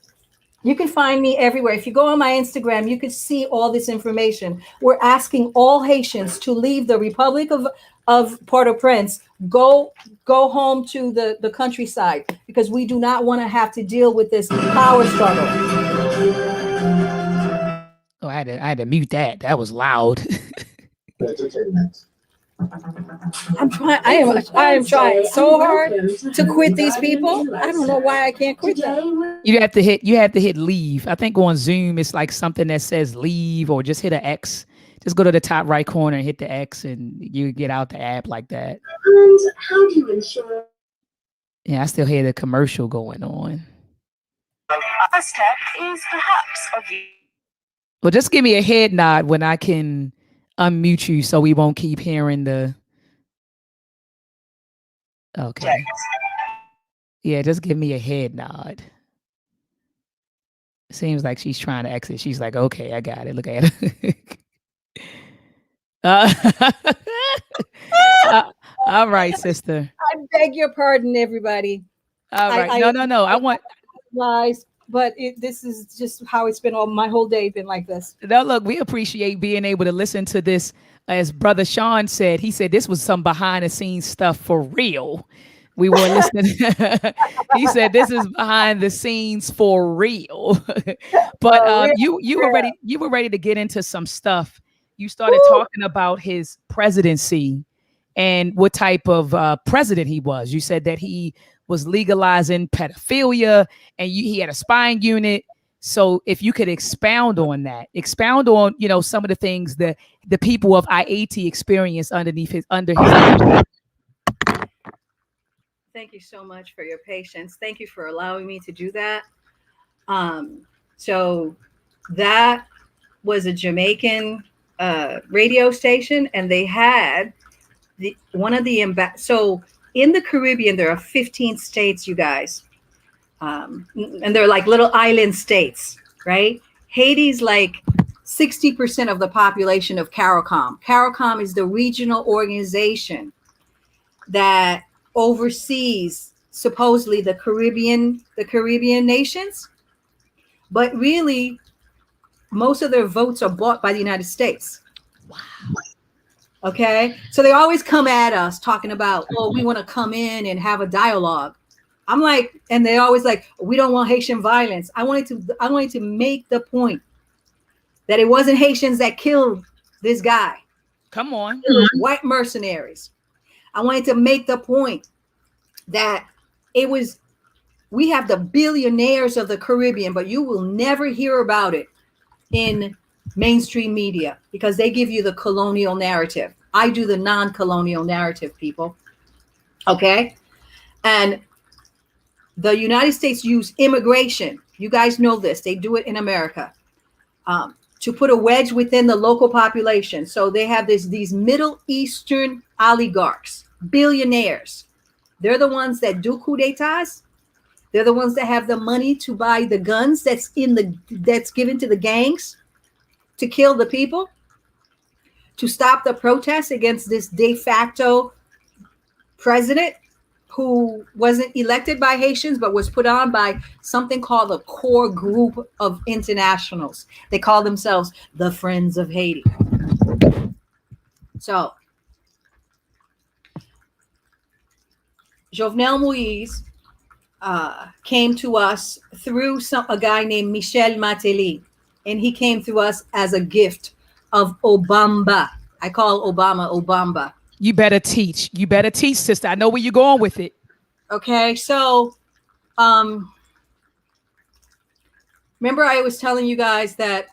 Speaker 3: you can find me everywhere. If you go on my Instagram, you can see all this information. We're asking all Haitians to leave the Republic of Port-au-Prince, go home to the countryside, because we do not want to have to deal with this power struggle.
Speaker 2: Oh, I had to mute that. That was loud.
Speaker 3: I'm trying. I am trying so hard to quit these people. I don't know why I can't quit them.
Speaker 2: You have to hit leave. I think on Zoom it's like something that says leave, or just hit an X. Just go to the top right corner and hit the X, and you get out the app like that.
Speaker 6: And how do you ensure?
Speaker 2: Yeah, I still hear the commercial going on.
Speaker 6: First step is perhaps
Speaker 2: Well, just give me a head nod when I can unmute you so we won't keep hearing the. Okay. Yeah, just give me a head nod. Seems like she's trying to exit. She's like, okay, I got it. Look at her. All right, sister.
Speaker 3: I beg your pardon, everybody.
Speaker 2: All right. No. I want
Speaker 3: lies, but this is just how it's been all my whole day. Been like this.
Speaker 2: No, look, we appreciate being able to listen to this. As Brother Sean said, he said this was some behind the scenes stuff for real. We were listening. He said this is behind the scenes for real. But you were ready to get into some stuff. You started talking about his presidency and what type of president he was. You said that he was legalizing pedophilia and he had a spying unit. So if you could expound on that, some of the things that the people of Haiti experienced under his.
Speaker 3: Thank you so much for your patience. Thank you for allowing me to do that. So that was a Jamaican radio station, and they had so in the Caribbean, there are 15 states, you guys. And they're like little island states, right? Haiti's like 60% of the population of CARICOM. CARICOM is the regional organization that oversees supposedly the Caribbean nations, but really most of their votes are bought by the United States.
Speaker 2: Wow.
Speaker 3: Okay, so they always come at us talking about, oh, we want to come in and have a dialogue. I'm like, and they always like, we don't want Haitian violence. I wanted to make the point that it wasn't Haitians that killed this guy.
Speaker 2: Come on.
Speaker 3: White mercenaries. I wanted to make the point that we have the billionaires of the Caribbean, but you will never hear about it in mainstream media because they give you the colonial narrative. I do the non-colonial narrative, people. Okay? And the United States use immigration. You guys know this. They do it in America. To put a wedge within the local population. So they have these Middle Eastern oligarchs, billionaires. They're the ones that do coup d'etats. They're the ones that have the money to buy the guns that's given to the gangs to kill the people, to stop the protests against this de facto president who wasn't elected by Haitians, but was put on by something called a core group of internationals. They call themselves the Friends of Haiti. So, Jovenel Moïse came to us through a guy named Michel Mateli, and he came through us as a gift of Obamba. I call Obama Obamba.
Speaker 2: You better teach. You better teach, sister. I know where you're going with it.
Speaker 3: Okay, so remember I was telling you guys that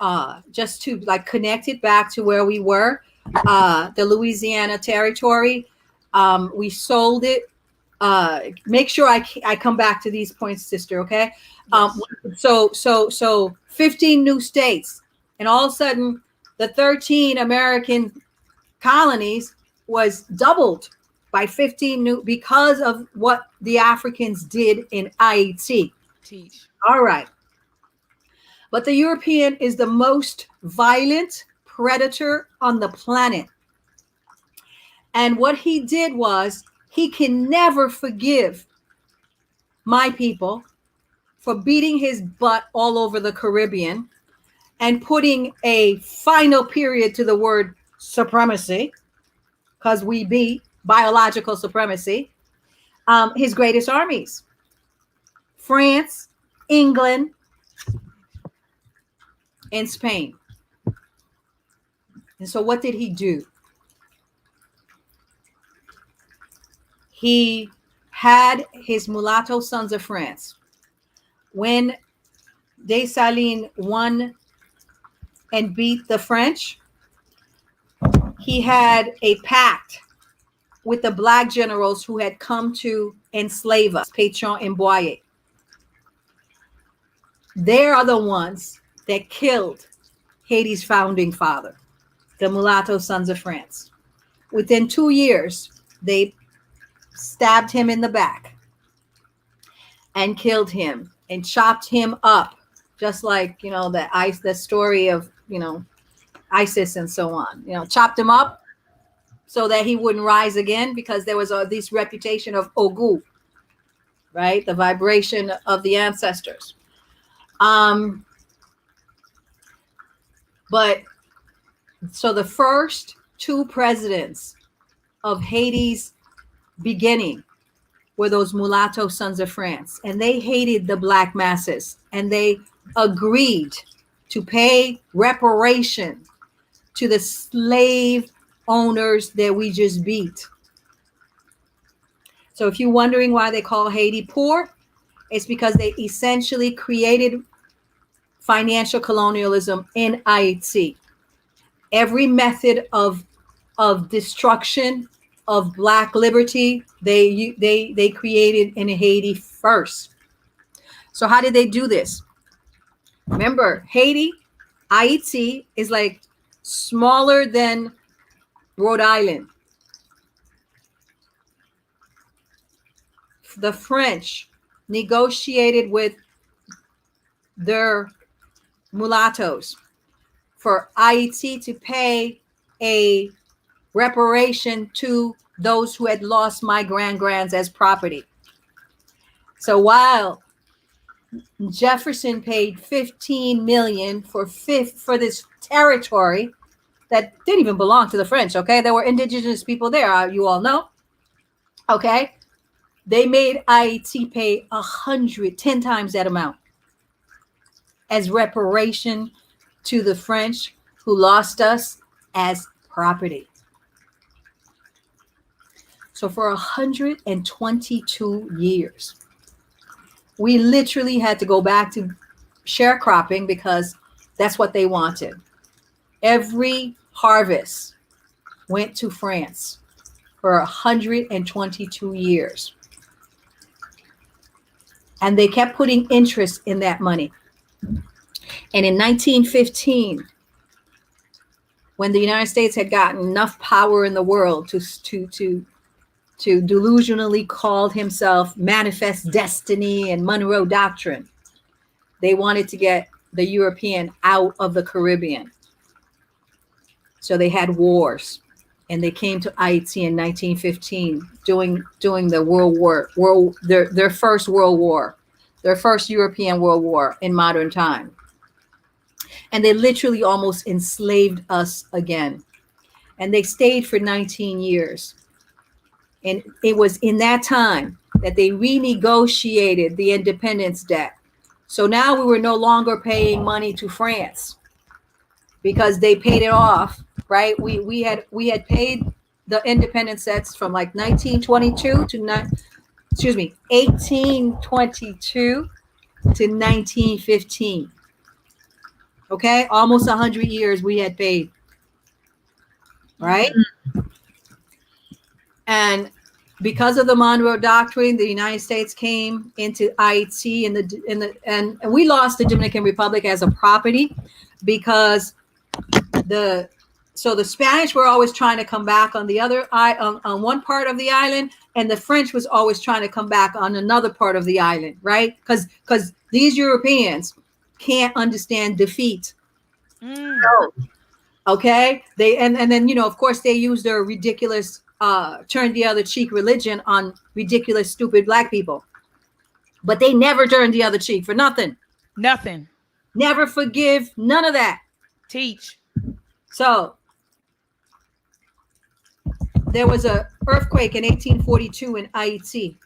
Speaker 3: just to like connect it back to where we were, the Louisiana territory, we sold it. Make sure I come back to these points, sister. Okay. Yes. So 15 new states, and all of a sudden the 13 American colonies was doubled by 15 new because of what the Africans did in Haiti.
Speaker 2: Teach.
Speaker 3: All right. But the European is the most violent predator on the planet. And what he did was he can never forgive my people for beating his butt all over the Caribbean and putting a final period to the word supremacy, because we beat biological supremacy, his greatest armies, France, England, and Spain. And so what did he do? He had his mulatto sons of France. When Dayz won and beat the French, he had a pact with the black generals who had come to enslave us, Pétion and Boyer. They are the ones that killed Haiti's founding father, the mulatto sons of France. Within 2 years, they stabbed him in the back and killed him and chopped him up, just like, the story of, ISIS and so on, chopped him up so that he wouldn't rise again, because there was this reputation of Ogu, right? The vibration of the ancestors. But so the first two presidents of Haiti's beginning were those mulatto sons of France, and they hated the black masses, and they agreed to pay reparation to the slave owners that we just beat. So if you're wondering why they call Haiti poor, it's because they essentially created financial colonialism in Haiti. Every method of destruction of black liberty, they created in Haiti first. So how did they do this? Remember, Haiti is like smaller than Rhode Island. The French negotiated with their mulattoes for Haiti to pay a reparation to those who had lost my grands as property. So while Jefferson paid 15 million for this territory that didn't even belong to the French, okay? There were indigenous people there, you all know, okay? They made Haiti pay 10 times that amount as reparation to the French who lost us as property. So for 122 years, we literally had to go back to sharecropping because that's what they wanted. Every harvest went to France for 122 years. And they kept putting interest in that money. And in 1915, when the United States had gotten enough power in the world to delusionally call himself Manifest Destiny and Monroe Doctrine, they wanted to get the European out of the Caribbean. So they had wars, and they came to Haiti in 1915, doing the their first World War, their first European World War in modern time. And they literally almost enslaved us again. And they stayed for 19 years. And it was in that time that they renegotiated the independence debt. So now we were no longer paying money to France because they paid it off, right? We had paid the independence debts from like 1822 to 1915. Okay, almost 100 years we had paid, right? And because of the Monroe Doctrine, the United States came into Haiti, and we lost the Dominican Republic as a property because the Spanish were always trying to come back on the other on one part of the island, and the French was always trying to come back on another part of the island, right? Because these Europeans can't understand defeat. Okay, and then of course they use their ridiculous turn the other cheek religion on ridiculous stupid black people, but they never turn the other cheek for nothing. Never forgive, none of that.
Speaker 2: Teach.
Speaker 3: So there was an earthquake in 1842 in Haiti.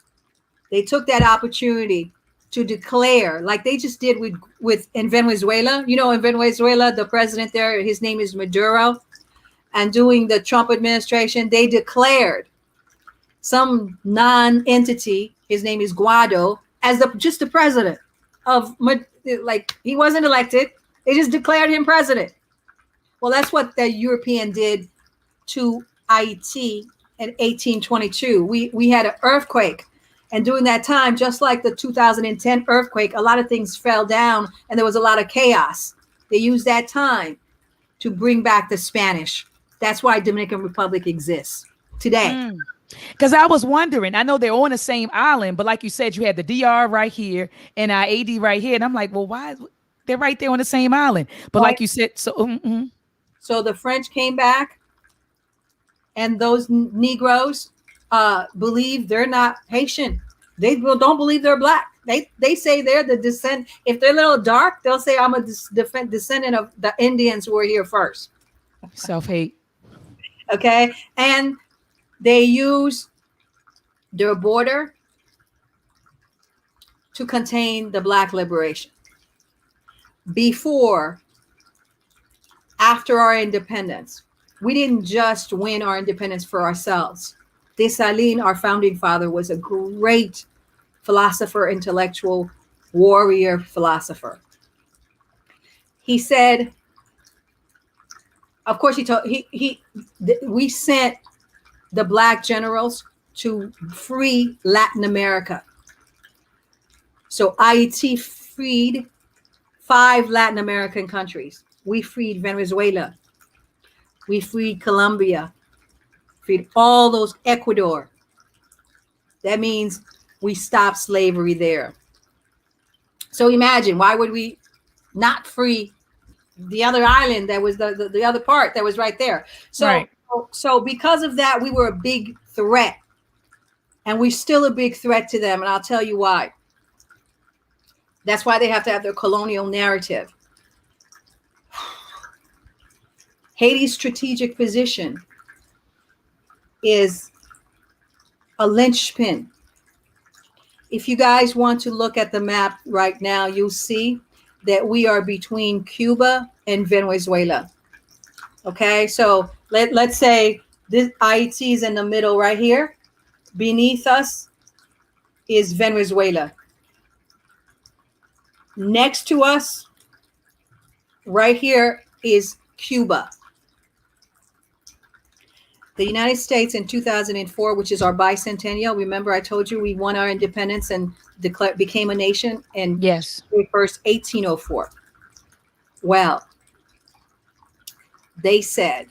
Speaker 3: They took that opportunity to declare, like they just did with in Venezuela. In Venezuela, the president there, his name is Maduro, and during the Trump administration, they declared some non-entity, his name is Guaido, as just the president of, like, he wasn't elected. They just declared him president. Well, that's what the European did to Haiti in 1822. We had an earthquake. And during that time, just like the 2010 earthquake, a lot of things fell down and there was a lot of chaos. They used that time to bring back the Spanish. That's why Dominican Republic exists today.
Speaker 2: Because I was wondering, I know they're on the same island, but like you said, you had the DR right here and our AD right here. And I'm like, well, why? They're right there on the same island. But like you said,
Speaker 3: so the French came back, and those Negroes believe they're not Haitian. They don't believe they're black. They say they're the descent. If they're a little dark, they'll say I'm a descendant of the Indians who were here first.
Speaker 2: Self-hate.
Speaker 3: Okay, and they use their border to contain the black liberation. After our independence, we didn't just win our independence for ourselves. Dessalines, our founding father, was a great philosopher, intellectual, warrior philosopher. He said, of course, we sent the black generals to free Latin America. So Haiti freed 5 Latin American countries. We freed Venezuela. We freed Colombia. Freed all those, Ecuador. That means we stopped slavery there. So imagine, why would we not free the other island that was the other part that was right there? So because of that, we were a big threat, and we're still a big threat to them. And I'll tell you why. That's why they have to have their colonial narrative. Haiti's strategic position is a linchpin. If you guys want to look at the map right now, you'll see that we are between Cuba and Venezuela. Okay, so let's say this Haiti is in the middle right here. Beneath us is Venezuela. Next to us, right here, is Cuba. The United States in 2004, which is our bicentennial. Remember, I told you we won our independence and became a nation in
Speaker 2: Yes.
Speaker 3: January 1st, 1804. Well, they said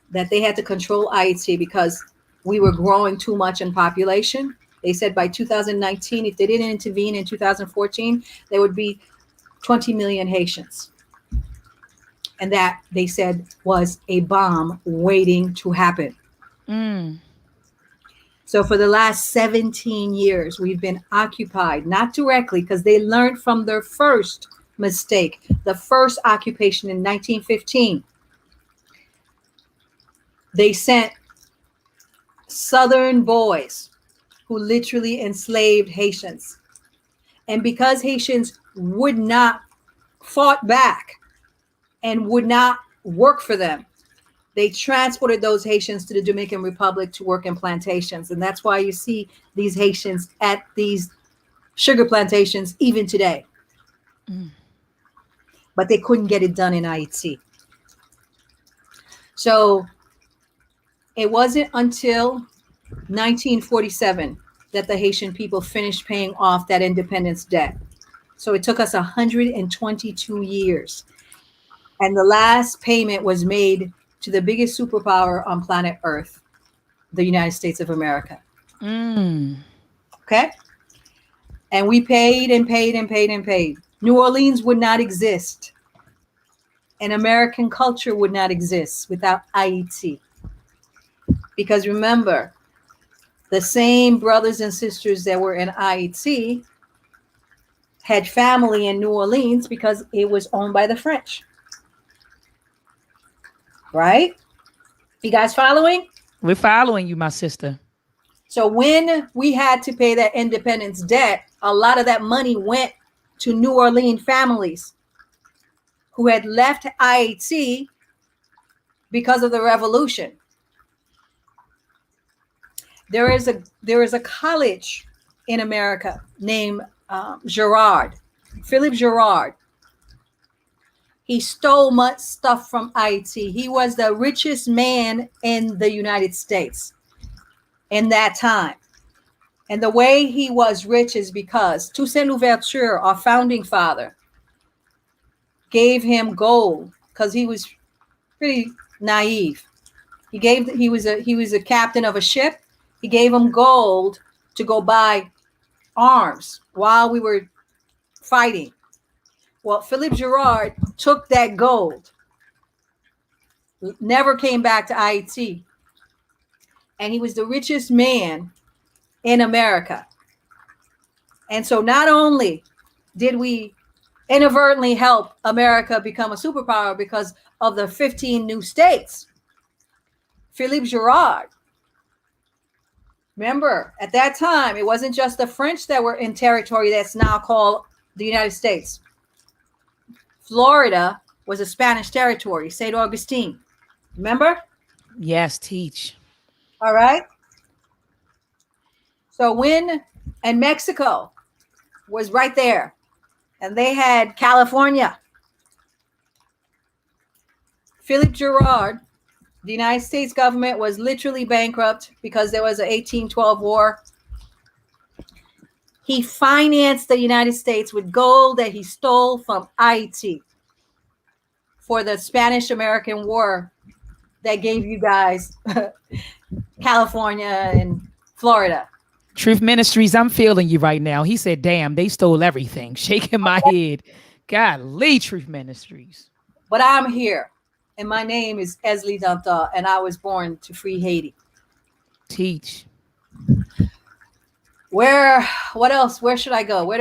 Speaker 3: that they had to control Haiti because we were growing too much in population. They said by 2019, if they didn't intervene in 2014, there would be 20 million Haitians. And that, they said, was a bomb waiting to happen.
Speaker 2: Mm.
Speaker 3: So for the last 17 years, we've been occupied, not directly, because they learned from their first mistake, the first occupation in 1915. They sent Southern boys who literally enslaved Haitians. And because Haitians would not fought back and would not work for them, they transported those Haitians to the Dominican Republic to work in plantations. And that's why you see these Haitians at these sugar plantations even today.
Speaker 2: Mm.
Speaker 3: But they couldn't get it done in Haiti. So it wasn't until 1947 that the Haitian people finished paying off that independence debt. So it took us 122 years. And the last payment was made to the biggest superpower on planet Earth, the United States of America.
Speaker 2: Mm.
Speaker 3: Okay? And we paid and paid and paid and paid. New Orleans would not exist. And American culture would not exist without Haiti. Because remember, the same brothers and sisters that were in Haiti had family in New Orleans because it was owned by the French. Right? You guys following?
Speaker 2: We're following you, my sister.
Speaker 3: So when we had to pay that independence debt, a lot of that money went to New Orleans families who had left Haiti because of the revolution. There is a college in America named Philip Girard. He stole much stuff from Haiti. He was the richest man in the United States in that time. And the way he was rich is because Toussaint Louverture, our founding father, gave him gold because he was pretty naive. He was a captain of a ship. He gave him gold to go buy arms while we were fighting. Well, Philip Girard took that gold, never came back to Haiti, and he was the richest man in America. And so not only did we inadvertently help America become a superpower because of the 15 new states, Philip Girard, remember, at that time, it wasn't just the French that were in territory that's now called the United States. Florida was a Spanish territory, St. Augustine. Remember?
Speaker 2: Yes, teach.
Speaker 3: All right. So and Mexico was right there. And they had California. Philip Girard, the United States government was literally bankrupt because there was an 1812 war. He financed the United States with gold that he stole from Haiti for the Spanish-American War that gave you guys California and Florida.
Speaker 2: Truth Ministries, I'm feeling you right now. He said, damn, they stole everything. Shaking my head. Golly, Truth Ministries.
Speaker 3: But I'm here, and my name is Esli Danta, and I was born to free Haiti.
Speaker 2: Teach.
Speaker 3: What else? Where should I go? Where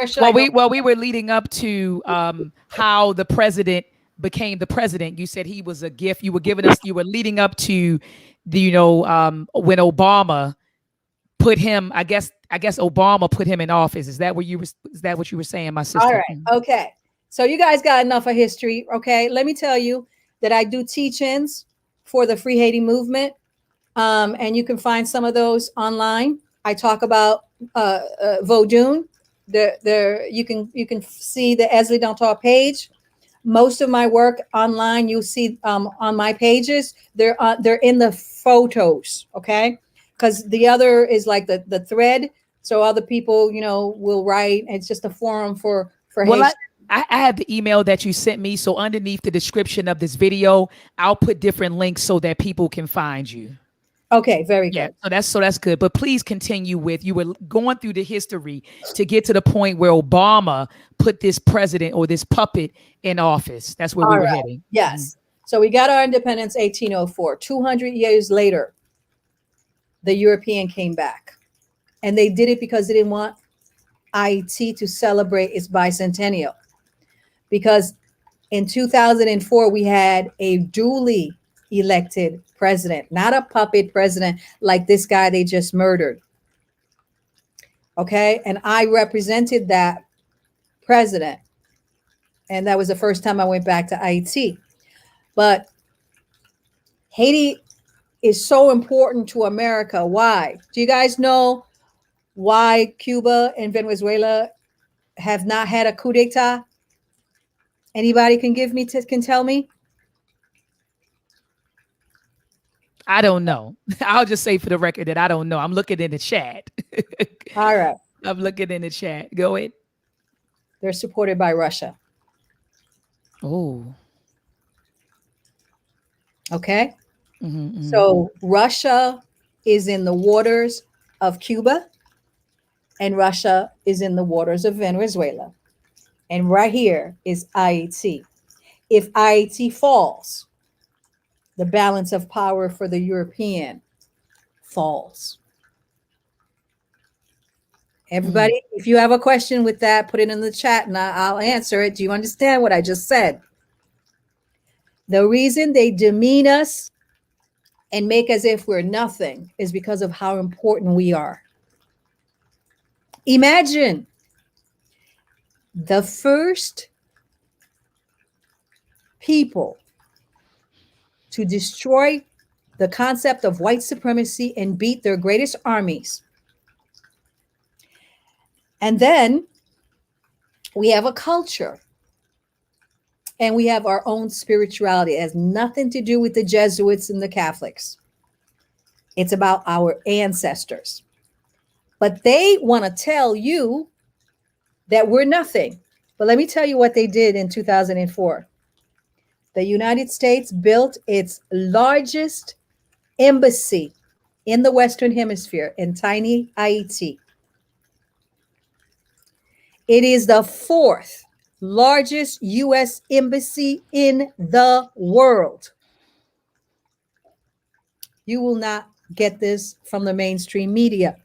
Speaker 3: should I go?
Speaker 2: We were leading up to how the president became the president. You said he was a gift. You were giving us. You were leading up to the when Obama put him. I guess Obama put him in office. Is that what you were saying, my sister?
Speaker 3: All right. Okay. So you guys got enough of history. Okay. Let me tell you that I do teach-ins for the Free Haiti movement. And you can find some of those online. I talk about Vodun. You can see the Esli Dantar page. Most of my work online, you'll see on my pages. They're in the photos, okay? Because the other is like the thread. So other people, will write. It's just a forum for
Speaker 2: well, I have the email that you sent me. So underneath the description of this video, I'll put different links so that people can find you.
Speaker 3: Okay, very good.
Speaker 2: So that's good. But please continue with, you were going through the history to get to the point where Obama put this president or this puppet in office. That's where we were heading.
Speaker 3: Yes. So we got our independence 1804. 200 years later, the European came back. And they did it because they didn't want Haiti to celebrate its bicentennial. Because in 2004, we had a duly elected president, not a puppet president like this guy they just murdered. Okay. And I represented that president. And that was the first time I went back to Haiti. But Haiti is so important to America. Why? Do you guys know why Cuba and Venezuela have not had a coup d'etat? Anybody can tell me?
Speaker 2: I don't know. I'll just say for the record that I don't know. I'm looking in the chat.
Speaker 3: All right.
Speaker 2: I'm looking in the chat. Go ahead.
Speaker 3: They're supported by Russia.
Speaker 2: Oh.
Speaker 3: Okay. Mm-hmm. So Russia is in the waters of Cuba and Russia is in the waters of Venezuela. And right here is Haiti. If Haiti falls, the balance of power for the European falls. Everybody, if you have a question with that, put it in the chat and I'll answer it. Do you understand what I just said? The reason they demean us and make as if we're nothing is because of how important we are. Imagine the first people to destroy the concept of white supremacy and beat their greatest armies. And then we have a culture and we have our own spirituality. It has nothing to do with the Jesuits and the Catholics. It's about our ancestors. But they want to tell you that we're nothing. But let me tell you what they did in 2004. The United States built its largest embassy in the Western Hemisphere in tiny Haiti. It is the fourth largest U.S. embassy in the world. You will not get this from the mainstream media.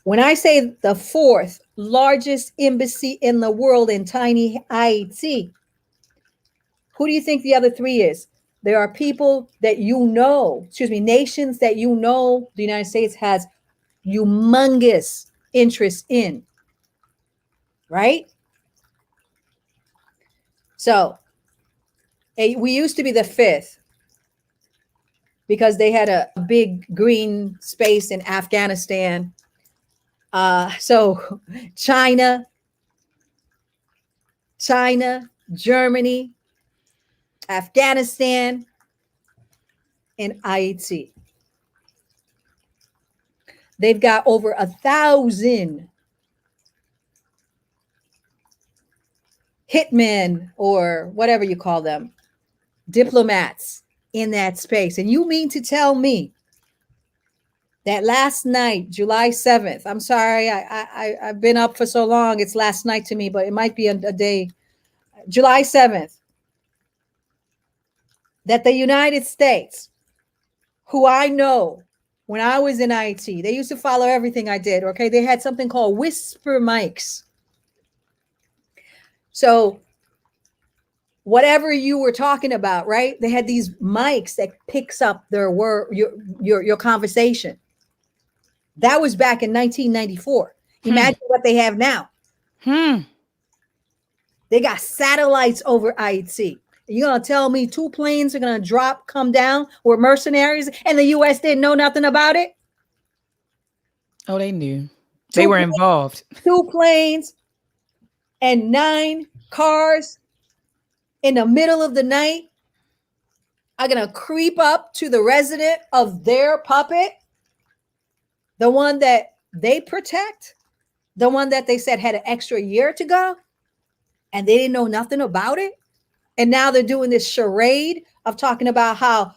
Speaker 3: When I say the fourth largest embassy in the world in tiny Haiti, who do you think the other three is? There are people that nations that the United States has humongous interest in, right? So we used to be the fifth because they had a big green space in Afghanistan. So China, Germany, Afghanistan, and Haiti. They've got over 1,000 hitmen or whatever you call them, diplomats in that space. And you mean to tell me that last night, July 7th, I'm sorry, I've been up for so long, it's last night to me, but it might be a day, July 7th, that the United States, who I know when I was in IT, they used to follow everything I did. Okay. They had something called whisper mics. So whatever you were talking about, right? They had these mics that picks up their word, your conversation. That was back in 1994. Imagine what they have now. They got satellites over IT. You're going to tell me 2 planes are going to come down with mercenaries and the U.S. didn't know nothing about it?
Speaker 2: Oh, they knew. They were involved.
Speaker 3: 2 planes and 9 cars in the middle of the night are going to creep up to the resident of their puppet, the one that they protect, the one that they said had an extra year to go, and they didn't know nothing about it. And now they're doing this charade of talking about how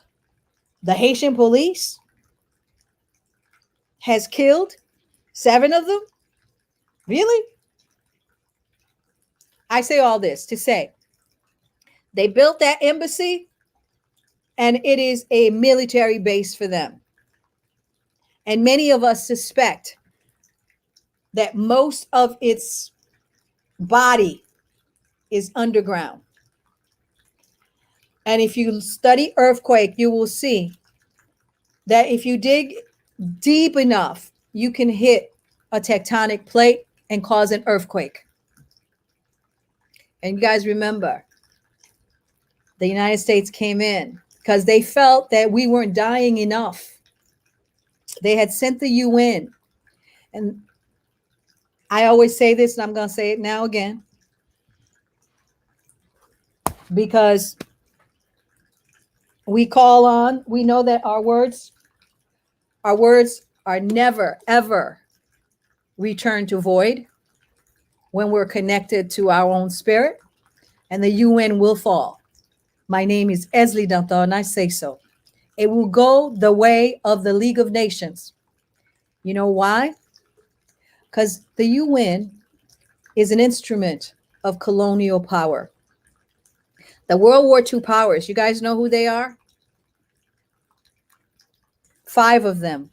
Speaker 3: the Haitian police has killed 7 of them. Really? I say all this to say they built that embassy and it is a military base for them. And many of us suspect that most of its body is underground. And if you study earthquake, you will see that if you dig deep enough, you can hit a tectonic plate and cause an earthquake. And you guys remember, the United States came in because they felt that we weren't dying enough. They had sent the UN. And I always say this, and I'm going to say it now again, because we know that our words are never, ever returned to void when we're connected to our own spirit, and the UN will fall. My name is Esli Danton, and I say so. It will go the way of the League of Nations. You know why? Because the UN is an instrument of colonial power. The World War II powers, you guys know who they are? 5 of them.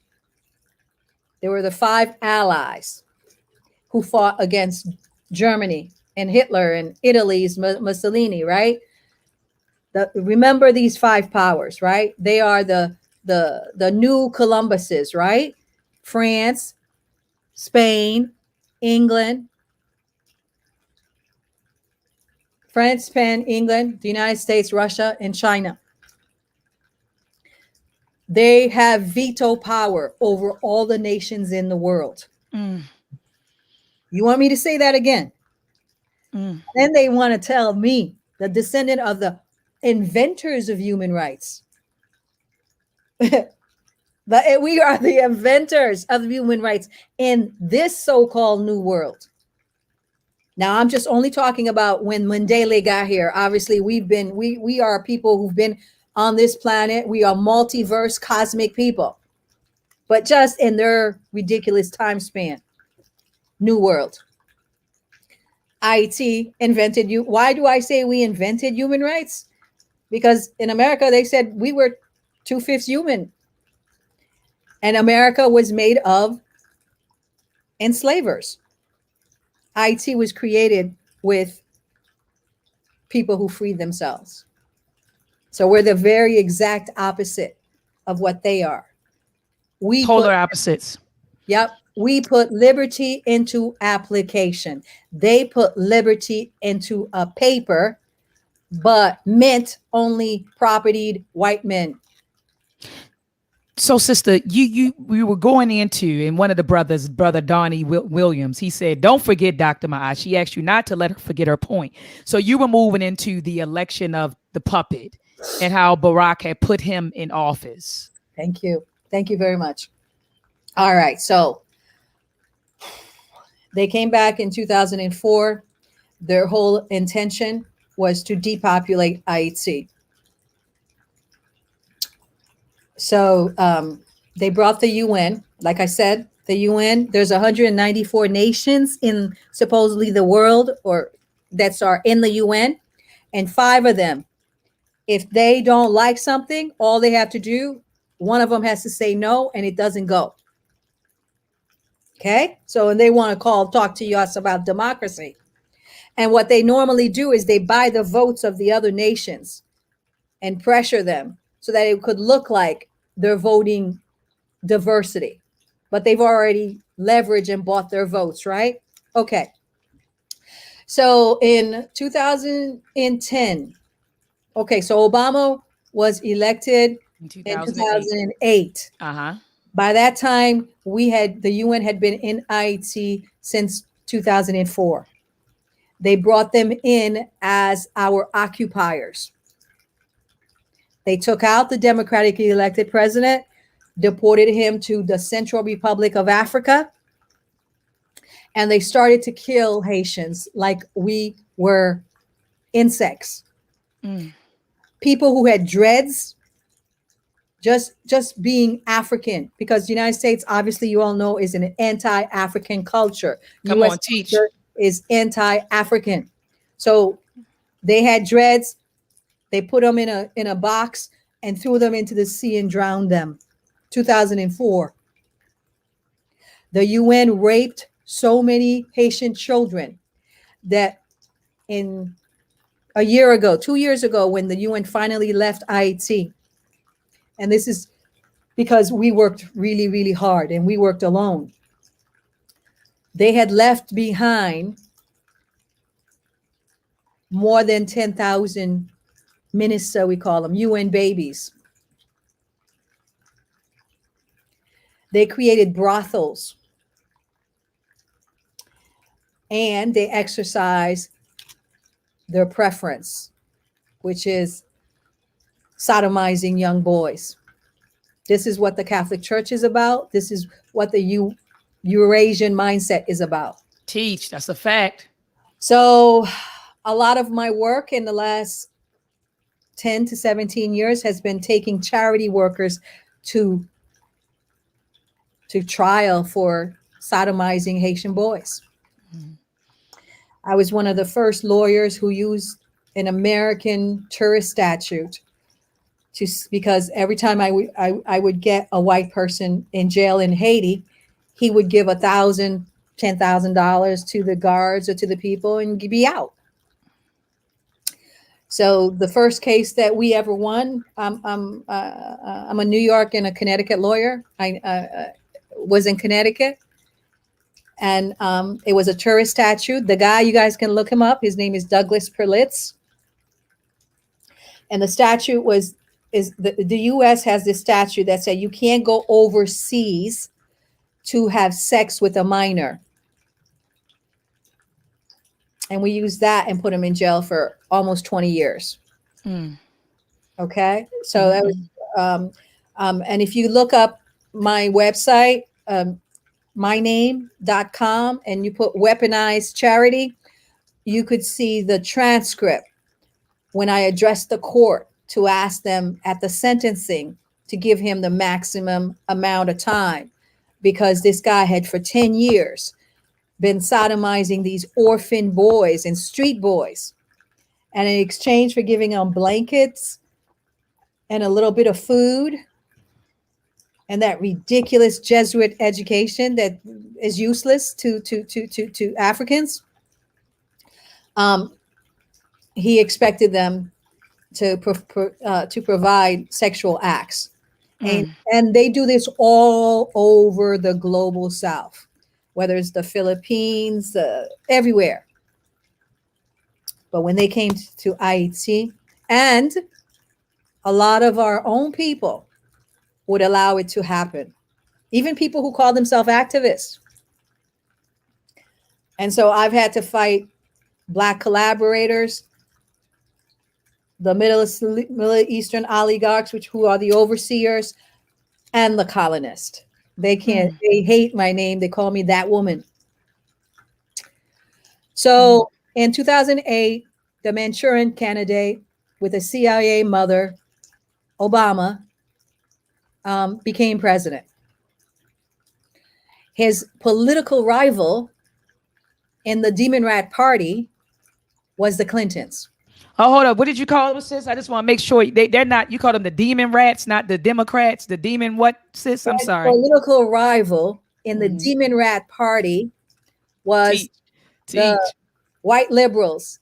Speaker 3: They were the 5 allies who fought against Germany and Hitler and Italy's Mussolini, right? Remember these 5 powers, right? They are the new Columbuses, right? France, Spain, England, the United States, Russia, and China. They have veto power over all the nations in the world. You want me to say that again? Then they want to tell me, the descendant of the inventors of human rights, but we are the inventors of human rights in this so-called new world. Now, I'm just only talking about when Mandela got here. Obviously, we are people who've been on this planet. We are multiverse cosmic people, but just in their ridiculous time span. New world. IT invented you. Why do I say we invented human rights? Because in America, they said we were 2/5 human. And America was made of enslavers. IT was created with people who freed themselves. So we're the very exact opposite of what they are.
Speaker 2: Polar opposites.
Speaker 3: Yep. We put liberty into application. They put liberty into a paper, but meant only propertied white men.
Speaker 2: So, sister, we were going into, and one of the brothers, Brother Donnie Williams, he said, don't forget Dr. Maat. She asked you not to let her forget her point. So you were moving into the election of the puppet and how Barack had put him in office.
Speaker 3: Thank you. Thank you very much. All right. So they came back in 2004. Their whole intention was to depopulate Haiti. So they brought the UN. Like I said, the UN, there's 194 nations in supposedly the world or that are in the UN. And 5 of them, if they don't like something, all they have to do one of them has to say no, and it doesn't go. Okay, so and they want to talk to us about democracy. And what they normally do is they buy the votes of the other nations and pressure them so that it could look like they're voting diversity. But they've already leveraged and bought their votes, right? Okay. So in 2010, okay, so Obama was elected in 2008.
Speaker 2: Uh-huh.
Speaker 3: By that time, the UN had been in Haiti since 2004. They brought them in as our occupiers. They took out the democratically elected president, deported him to the Central Republic of Africa, and they started to kill Haitians like we were insects. People who had dreads, just being African, because the United States, obviously, you all know, is an anti-African culture.
Speaker 2: Come
Speaker 3: US
Speaker 2: on, teach.
Speaker 3: culture is anti-African. So they had dreads. They put them in a box and threw them into the sea and drowned them. 2004. The UN raped so many Haitian children that in a year ago, 2 years ago, when the UN finally left Haiti, and this is because we worked really, really hard and we worked alone. They had left behind more than 10,000 minister, we call them, UN babies. They created brothels and they exercise their preference, which is sodomizing young boys. This is what the Catholic Church is about. This is what the Eurasian mindset is about.
Speaker 2: Teach, that's a fact.
Speaker 3: So a lot of my work in the last 10 to 17 years has been taking charity workers to trial for sodomizing Haitian boys. I was one of the first lawyers who used an American tourist statute because every time I would get a white person in jail in Haiti, he would give $1,000, $10,000 to the guards or to the people and be out. So the first case that we ever won, I'm a New York and a Connecticut lawyer. I was in Connecticut, and it was a tourist statute. The guy, you guys can look him up. His name is Douglas Perlitz. And the statute is the U.S. has this statute that said you can't go overseas to have sex with a minor. And we used that and put him in jail for almost 20 years. Okay. So that was, and if you look up my website, myname.com, and you put weaponized charity, you could see the transcript when I addressed the court to ask them at the sentencing to give him the maximum amount of time, because this guy had for 10 years been sodomizing these orphan boys and street boys. And in exchange for giving them blankets and a little bit of food and that ridiculous Jesuit education that is useless to Africans, he expected them to provide sexual acts. And they do this all over the global South, whether it's the Philippines, everywhere. But when they came to Haiti, and a lot of our own people would allow it to happen, even people who call themselves activists. And so I've had to fight Black collaborators, the Middle Eastern oligarchs, who are the overseers, and the colonists. They hate my name. They call me that woman. So in 2008, the Manchurian candidate with a CIA mother, Obama, became president. His political rival in the Demon Rat Party was the Clintons.
Speaker 2: Oh, hold up. What did you call them, sis? I just want to make sure they're not, you call them the demon rats, not the Democrats, the demon what, sis? I'm sorry.
Speaker 3: Political rival in the
Speaker 2: Mhm.
Speaker 3: demon rat party was the
Speaker 2: Teach.
Speaker 3: white liberals,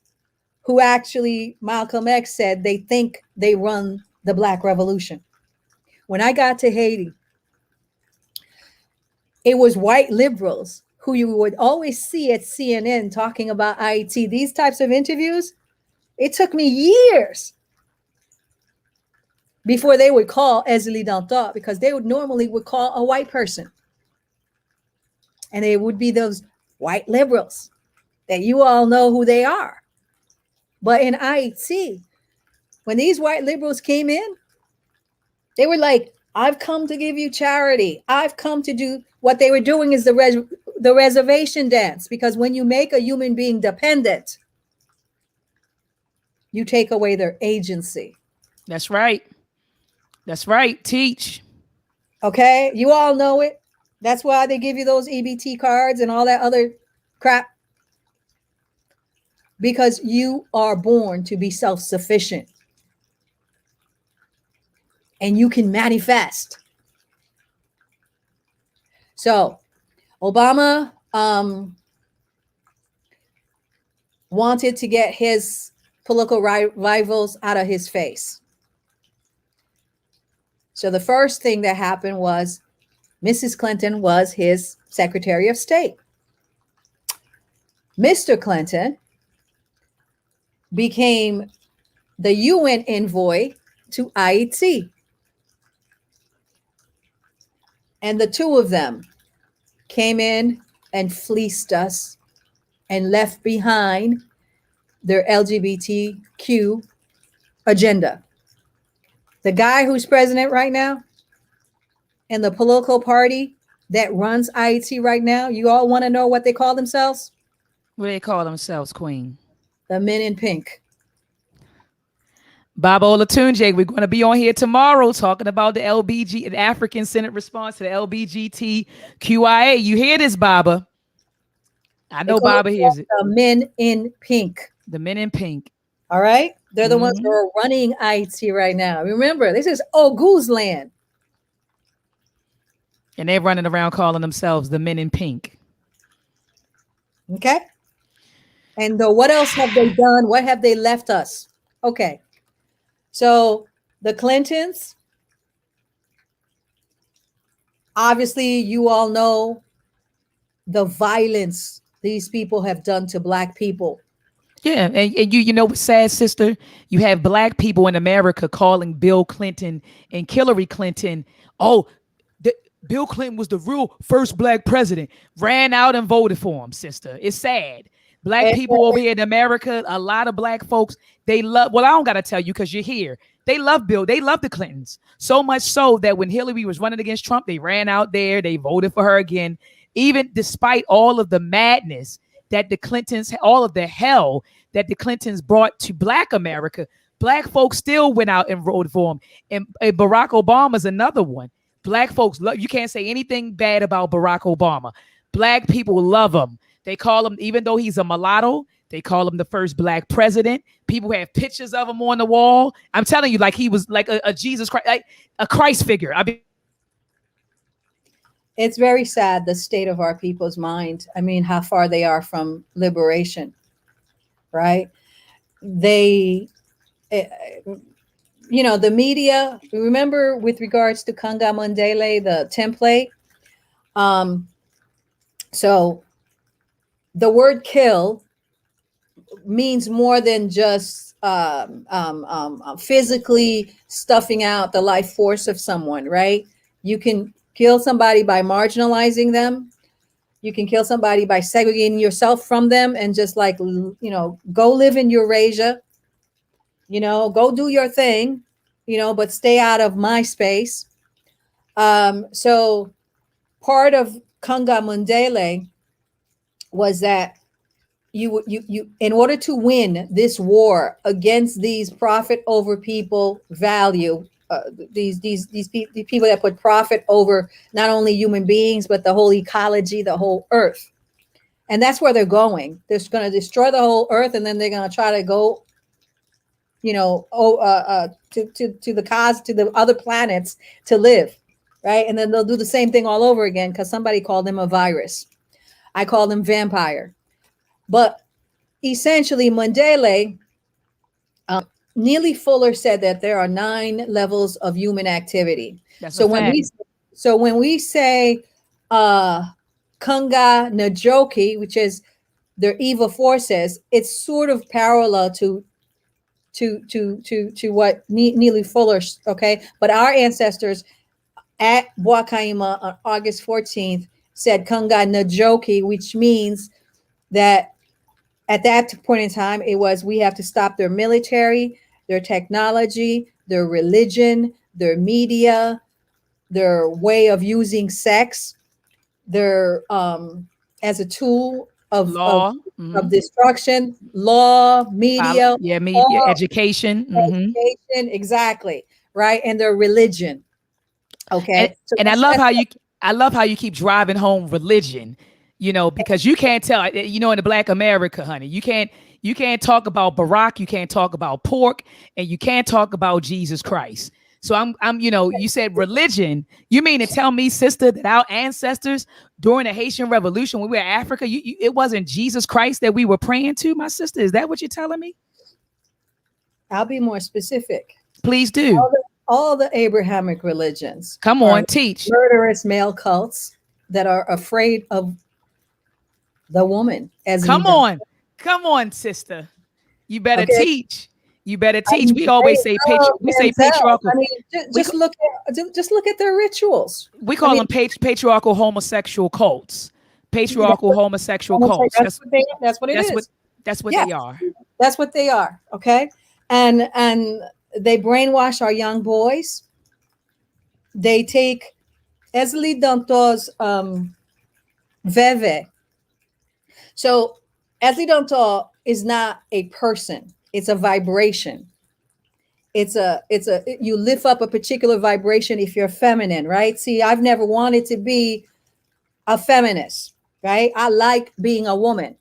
Speaker 3: who actually Malcolm X said they think they run the Black Revolution. When I got to Haiti, it was white liberals who you would always see at CNN talking about Haiti. These types of interviews, it took me years before they would call Ezeli Dantot, because they would normally call a white person. And it would be those white liberals that you all know who they are. But in Haiti, when these white liberals came in, they were like, I've come to give you charity. I've come to do, what they were doing is the reservation dance, because when you make a human being dependent, you take away their agency.
Speaker 2: That's right. That's right. Teach.
Speaker 3: Okay? You all know it. That's why they give you those EBT cards and all that other crap. Because you are born to be self-sufficient. And you can manifest. So, Obama wanted to get his political rivals out of his face. So the first thing that happened was Mrs. Clinton was his Secretary of State. Mr. Clinton became the UN envoy to Haiti. And the two of them came in and fleeced us and left behind their LGBTQ agenda. The guy who's president right now and the political party that runs Haiti right now, you all want to know what they call themselves?
Speaker 2: What do they call themselves, Queen?
Speaker 3: The Men in Pink.
Speaker 2: Baba Olatunji, we're going to be on here tomorrow talking about the LBG, the African Senate response to the LBGTQIA. You hear this, Baba? I know Baba hears it.
Speaker 3: The Men in Pink.
Speaker 2: The Men in Pink.
Speaker 3: All right? They're the ones who are running Haiti right now. Remember, this is Ogu's land.
Speaker 2: And they're running around calling themselves the Men in Pink.
Speaker 3: Okay? And what else have they done? What have they left us? Okay. So the Clintons, obviously you all know the violence these people have done to Black people.
Speaker 2: Yeah, and you know what's sad, sister? You have Black people in America calling Bill Clinton and Hillary Clinton, oh, Bill Clinton was the real first Black president, ran out and voted for him, sister. It's sad. Black people over here in America, a lot of Black folks, they love, well, I don't got to tell you because you're here. They love Bill. They love the Clintons. So much so that when Hillary was running against Trump, they ran out there. They voted for her again. Even despite all of the madness that the Clintons, all of the hell that the Clintons brought to Black America, Black folks still went out and voted for him. And Barack Obama's another one. Black folks love, you can't say anything bad about Barack Obama. Black people love him. They call him, even though he's a mulatto, they call him the first Black president. People have pictures of him on the wall. I'm telling you, like he was like a Jesus Christ, like a Christ figure. I mean,
Speaker 3: it's very sad, the state of our people's mind. I mean, how far they are from liberation, right? They, you know, the media, remember with regards to Kanga Mandela, the template. So the word kill means more than just physically stuffing out the life force of someone, right? You can kill somebody by marginalizing them. You can kill somebody by segregating yourself from them and just like, you know, go live in Eurasia, you know, go do your thing, you know, but stay out of my space. So part of Kanga Mandela was that you in order to win this war against these profit over people value, these people that put profit over not only human beings but the whole ecology, the whole earth, and that's where they're going. They're going to destroy the whole earth, and then they're going to try to go you know, to the other planets to live, right? And then they'll do the same thing all over again because somebody called them a virus. I call them vampire. But essentially, Mandela, Neely Fuller said that there are 9 levels of human activity.
Speaker 2: That's
Speaker 3: So
Speaker 2: a
Speaker 3: when
Speaker 2: fact.
Speaker 3: we say Kunga Najoki, which is their evil forces, it's sort of parallel to what Neely Fuller, okay? But our ancestors at Wakaima on August 14th said Kunga Najoki, which means that at that point in time, it was, we have to stop their military, their technology, their religion, their media, their way of using sex, their as a tool of
Speaker 2: Law.
Speaker 3: destruction, law, media,
Speaker 2: Yeah, media,
Speaker 3: all
Speaker 2: education.
Speaker 3: education, exactly, right, and their religion. Okay,
Speaker 2: And I love how you keep driving home religion, you know, because you can't tell, you know, in the Black America, honey, you can't talk about Barack, you can't talk about pork, and you can't talk about Jesus Christ. So I'm, you know, you said religion. You mean to tell me, sister, that our ancestors during the Haitian Revolution, when we were in Africa, it wasn't Jesus Christ that we were praying to, my sister? Is that what you're telling me?
Speaker 3: I'll be more specific.
Speaker 2: Please do.
Speaker 3: All the Abrahamic religions.
Speaker 2: Come on, teach.
Speaker 3: Murderous male cults that are afraid of the woman.
Speaker 2: Come on, sister. You better teach. You better teach. We always say patriarchal.
Speaker 3: I mean, just look at their rituals.
Speaker 2: We call them patriarchal homosexual cults. Patriarchal homosexual cults.
Speaker 3: That's what it is.
Speaker 2: That's what they are.
Speaker 3: That's what they are. Okay, and they brainwash our young boys. They take Esli Danto's Veve. So Esli Danto is not a person. It's a vibration. You lift up a particular vibration if you're feminine, right? See, I've never wanted to be a feminist, right? I like being a woman.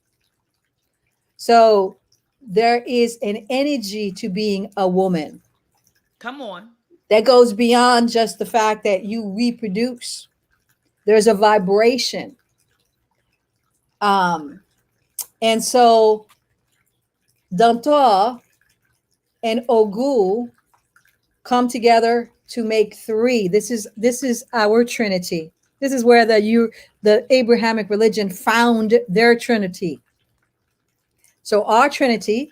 Speaker 3: So there is an energy to being a woman.
Speaker 2: Come on.
Speaker 3: That goes beyond just the fact that you reproduce. There's a vibration. And so Danto and Ogu come together to make 3. This is our Trinity. This is where the Abrahamic religion found their Trinity. So our Trinity,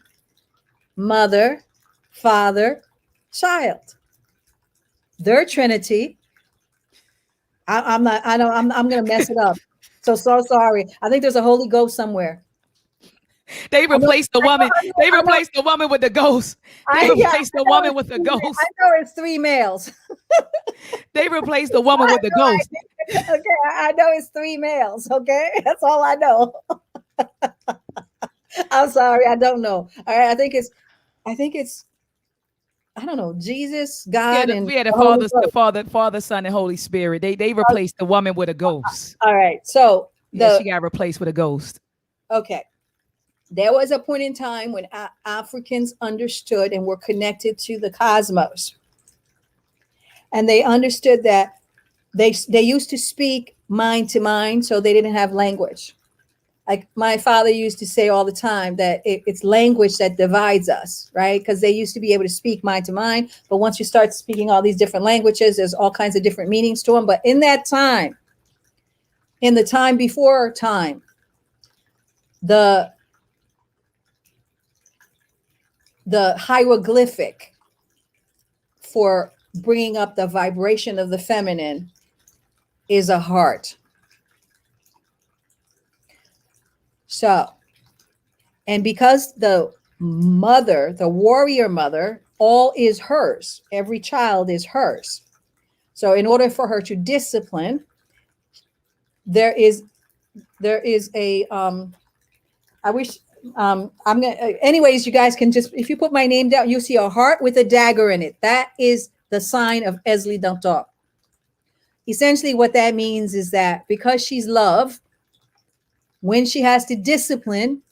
Speaker 3: mother, father, child. Their Trinity. I'm gonna mess it up. So sorry. I think there's a Holy Ghost somewhere.
Speaker 2: They replaced the woman. They replaced the woman with the ghost. They replaced the woman with the ghost.
Speaker 3: I know it's 3 males.
Speaker 2: They replaced the woman with the ghost.
Speaker 3: Okay, I know it's 3 males. Okay, that's all I know. I'm sorry, I don't know. All right, I think it's I don't know, Jesus, God, and
Speaker 2: we had the Father, Son, and Holy Spirit. They replaced the woman with a ghost.
Speaker 3: All right, so
Speaker 2: she got replaced with a ghost.
Speaker 3: Okay. There was a point in time when Africans understood and were connected to the cosmos. And they understood that they used to speak mind to mind, so they didn't have language. Like my father used to say all the time that it's language that divides us, right? Because they used to be able to speak mind to mind. But once you start speaking all these different languages, there's all kinds of different meanings to them. But in that time, in the time before time, the hieroglyphic for bringing up the vibration of the feminine is a heart. So, and because the mother, the warrior mother, all is hers, every child is hers. So in order for her to discipline, there is a, I wish, I'm gonna, anyways, you guys can just, if you put my name down, you'll see a heart with a dagger in it. That is the sign of Esli Danto. Essentially what that means is that because she's love, when she has to discipline,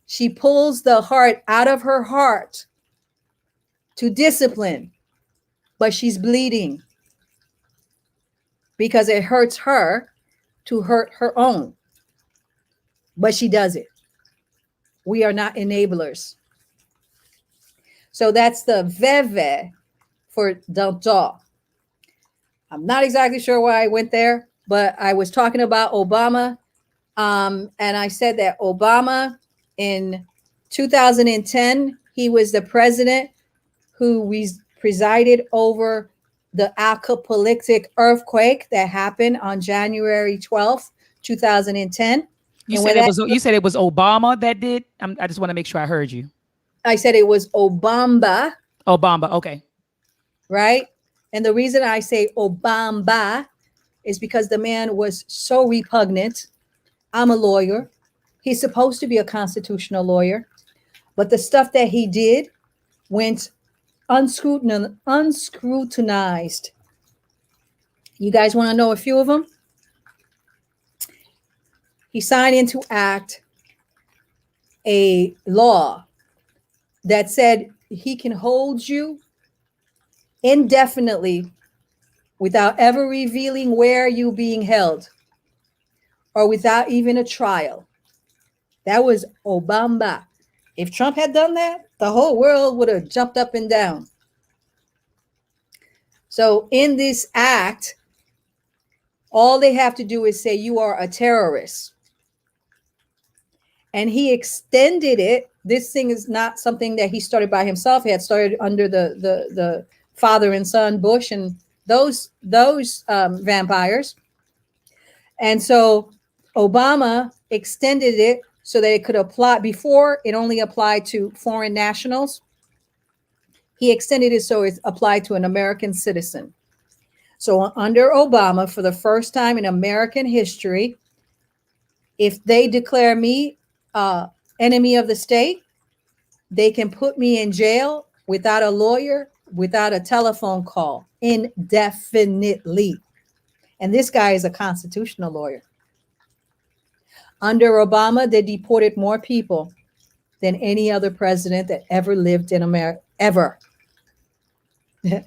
Speaker 3: she pulls the heart out of her heart to discipline, but she's bleeding because it hurts her to hurt her own. But she does it. We are not enablers. So that's the veve for doctor. I'm not exactly sure why I went there, but I was talking about Obama. And I said that Obama in 2010, he was the president who presided over the apocalyptic earthquake that happened on January 12th, 2010.
Speaker 2: You said it was Obama that did. I just want to make sure I heard you.
Speaker 3: I said it was Obama.
Speaker 2: Obama, okay.
Speaker 3: Right? And the reason I say Obama is because the man was so repugnant. I'm a lawyer. He's supposed to be a constitutional lawyer. But the stuff that he did went unscrutinized. You guys want to know a few of them? He signed into act a law that said he can hold you indefinitely without ever revealing where you're being held or without even a trial. That was Obama. If Trump had done that, the whole world would have jumped up and down. So in this act, all they have to do is say you are a terrorist. And he extended it. This thing is not something that he started by himself. He had started under the father and son, Bush, and those vampires. And so Obama extended it so that it could apply. Before, it only applied to foreign nationals. He extended it so it applied to an American citizen. So under Obama, for the first time in American history, if they declare me enemy of the state, they can put me in jail without a lawyer, without a telephone call, indefinitely. And this guy is a constitutional lawyer. Under Obama, they deported more people than any other president that ever lived in America, ever. And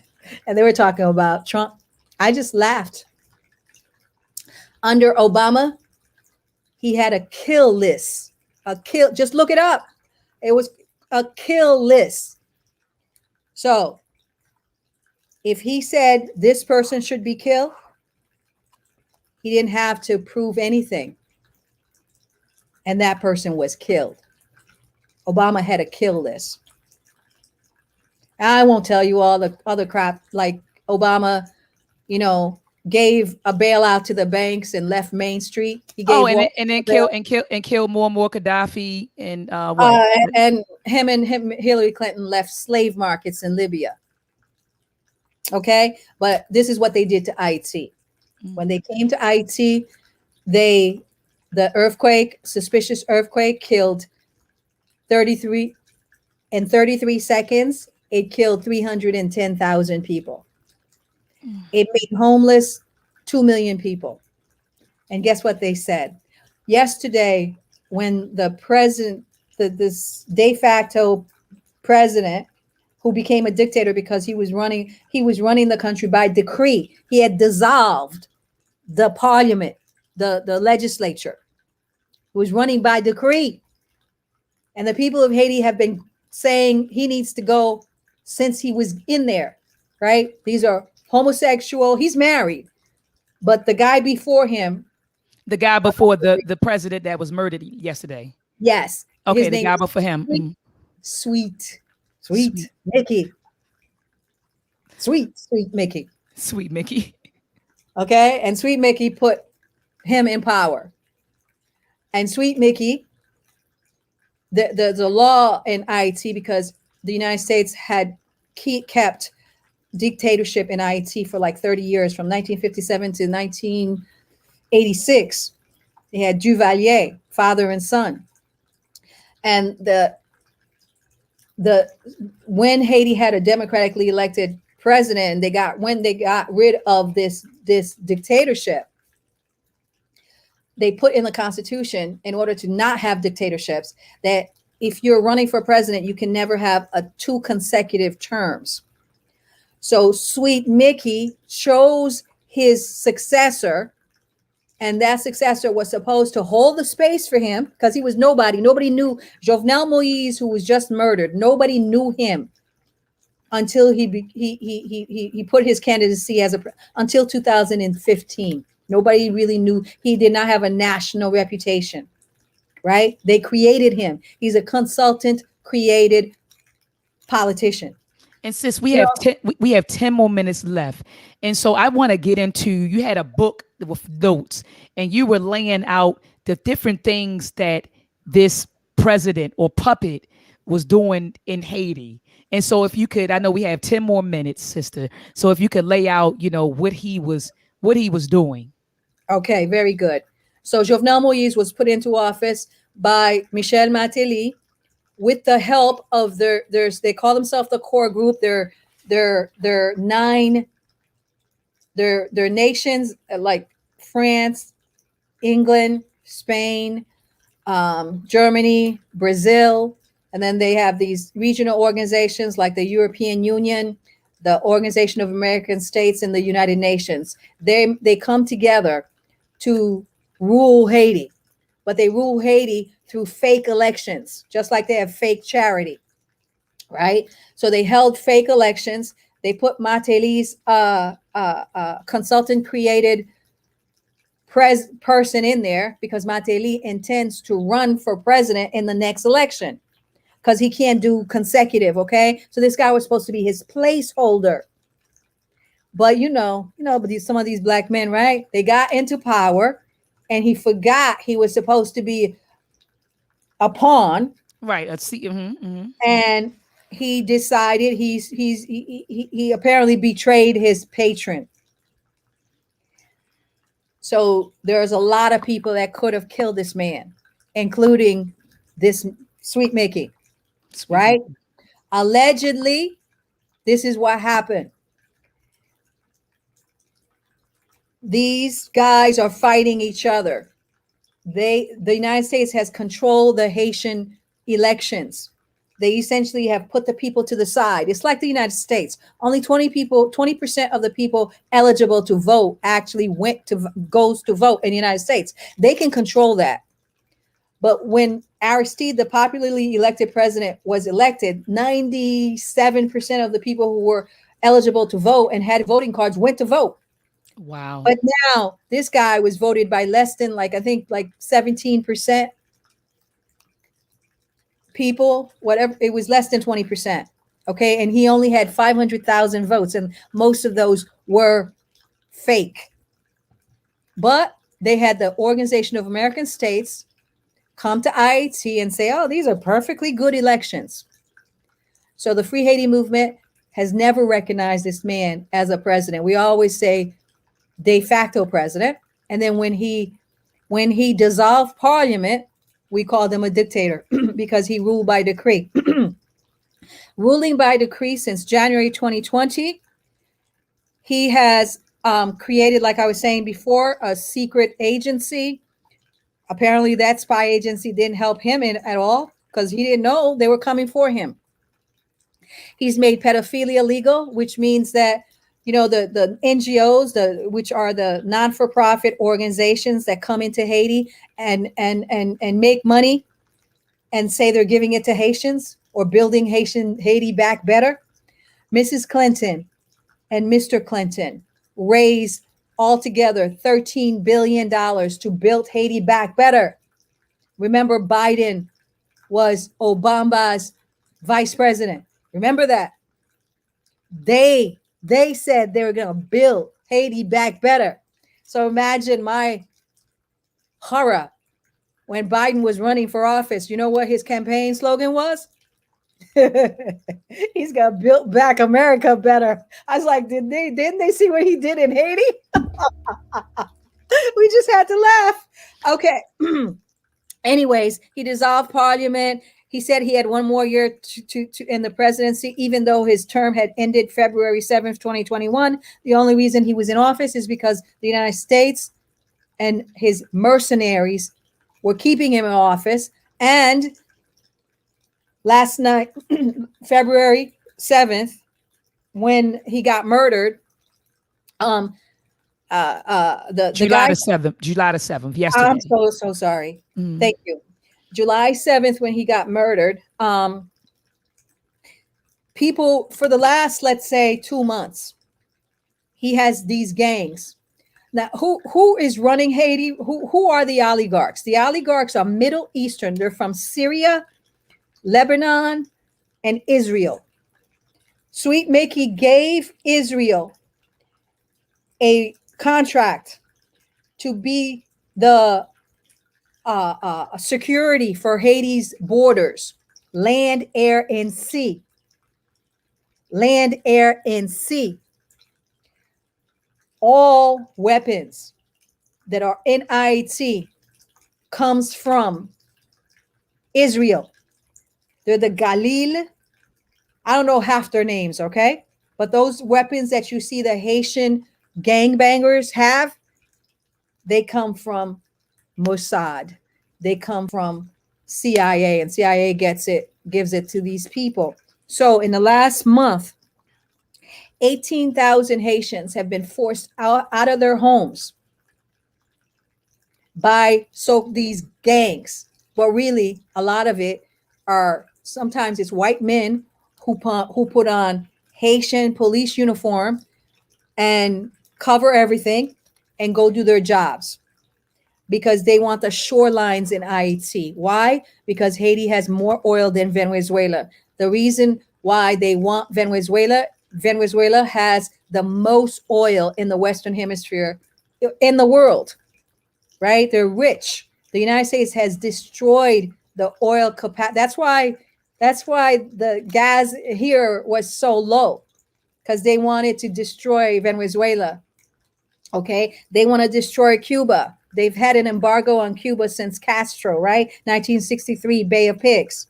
Speaker 3: they were talking about Trump. I just laughed. Under Obama, he had a kill list. Just look it up. It was a kill list. So if he said this person should be killed, he didn't have to prove anything. And that person was killed. Obama had a kill list. I won't tell you all the other crap, like Obama, gave a bailout to the banks and left Main Street. He gave
Speaker 2: then killed more Gaddafi and
Speaker 3: and Hillary Clinton left slave markets in Libya. Okay, but this is what they did to Haiti. When they came to Haiti, the suspicious earthquake killed 33 in 33 seconds. It killed 310,000 people. It made homeless 2 million people. And guess what they said? Yesterday, when the president, this de facto president, who became a dictator because he was running the country by decree. He had dissolved the parliament, the legislature. He was running by decree. And the people of Haiti have been saying he needs to go since he was in there, right? These are homosexual. He's married. But the guy before him.
Speaker 2: The guy before the president that was murdered yesterday.
Speaker 3: Yes.
Speaker 2: Okay, the guy before him.
Speaker 3: Sweet Mickey. Sweet Mickey.
Speaker 2: Sweet Mickey.
Speaker 3: Okay. And Sweet Mickey put him in power. And Sweet Mickey, the law in Haiti, because the United States had kept dictatorship in Haiti for like 30 years, from 1957 to 1986. They had Duvalier, father and son. And when Haiti had a democratically elected president, when they got rid of this dictatorship, they put in the Constitution, in order to not have dictatorships, that if you're running for president, you can never have two consecutive terms. So Sweet Mickey chose his successor, and that successor was supposed to hold the space for him because he was nobody. Nobody knew Jovenel Moïse, who was just murdered. Nobody knew him until he put his candidacy until 2015. Nobody really knew. He did not have a national reputation, right? They created him. He's a consultant created politician.
Speaker 2: And sis, we have 10 more minutes left. And so I want to get into, you had a book with notes and you were laying out the different things that this president or puppet was doing in Haiti. And so if you could, I know we have 10 more minutes, sister. So if you could lay out, what he was doing.
Speaker 3: Okay, very good. So Jovenel Moïse was put into office by Michel Martelly with the help of they call themselves the core group. They're nations like France, England, Spain, Germany, Brazil, and then they have these regional organizations like the European Union, the Organization of American States, and the United Nations. They come together to rule Haiti, but they rule Haiti through fake elections, just like they have fake charity, right? So they held fake elections. They put Martelly's consultant created person in there because Martelly intends to run for president in the next election because he can't do consecutive, okay? So this guy was supposed to be his placeholder. But some of these black men, right? They got into power and he forgot he was supposed to be a pawn.
Speaker 2: Right.
Speaker 3: And he decided he apparently betrayed his patron. So there's a lot of people that could have killed this man, including this Sweet Mickey, right? Allegedly, this is what happened. These guys are fighting each other. The United States has controlled the Haitian elections. They essentially have put the people to the side. It's like the United States. Only 20% of the people eligible to vote actually goes to vote in the United States. They can control that. But when Aristide, the popularly elected president, was elected, 97% of the people who were eligible to vote and had voting cards went to vote.
Speaker 2: Wow.
Speaker 3: But now this guy was voted by less than I think 17% people, whatever. It was less than 20%. Okay. And he only had 500,000 votes and most of those were fake. But they had the Organization of American States come to Haiti and say, oh, these are perfectly good elections. So the Free Haiti movement has never recognized this man as a president. We always say de facto president. And then when he dissolved parliament, we called him a dictator because he ruled by decree. Ruling by decree since January 2020, he has created, like I was saying before, a secret agency. Apparently that spy agency didn't help him at all because he didn't know they were coming for him. He's made pedophilia legal, which means that the NGOs, which are the non-for-profit organizations that come into Haiti and make money and say they're giving it to Haitians or building Haiti back better. Mrs. Clinton and Mr. Clinton raised altogether $13 billion to build Haiti back better. Remember, Biden was Obama's vice president. Remember that. They said they were going to build Haiti back better. So imagine my horror when Biden was running for office. You know what his campaign slogan was? He's going to build back America better. I was like, didn't they see what he did in Haiti? We just had to laugh. Okay. Anyways, he dissolved parliament. He said he had one more year to in the presidency, even though his term had ended February 7th, 2021. The only reason he was in office is because the United States and his mercenaries were keeping him in office. And last night, February 7th, when he got murdered, the
Speaker 2: July
Speaker 3: guy,
Speaker 2: the 7th, July the 7th, yesterday.
Speaker 3: I'm so sorry.
Speaker 2: Mm.
Speaker 3: Thank you. July 7th, when he got murdered, people for the last, let's say, 2 months, he has these gangs. Now, who is running Haiti? Who are the oligarchs? The oligarchs are Middle Eastern. They're from Syria, Lebanon, and Israel. Sweet Mickey gave Israel a contract to be the security for Haiti's borders, land, air, and sea. Land, air, and sea. All weapons that are in Haiti comes from Israel. They're the Galil. I don't know half their names, okay? But those weapons that you see the Haitian gangbangers have, they come from Mossad. They come from CIA, and CIA gives it to these people. So in the last month, 18,000 Haitians have been forced out of their homes by these gangs. But really, a lot of it are, sometimes it's white men who put on Haitian police uniform and cover everything and go do their jobs because they want the shorelines in Haiti. Why? Because Haiti has more oil than Venezuela. The reason why they want Venezuela has the most oil in the Western Hemisphere in the world, right? They're rich. The United States has destroyed the oil capacity. That's why the gas here was so low, because they wanted to destroy Venezuela. Okay. They want to destroy Cuba. They've had an embargo on Cuba since Castro, right? 1963, Bay of Pigs.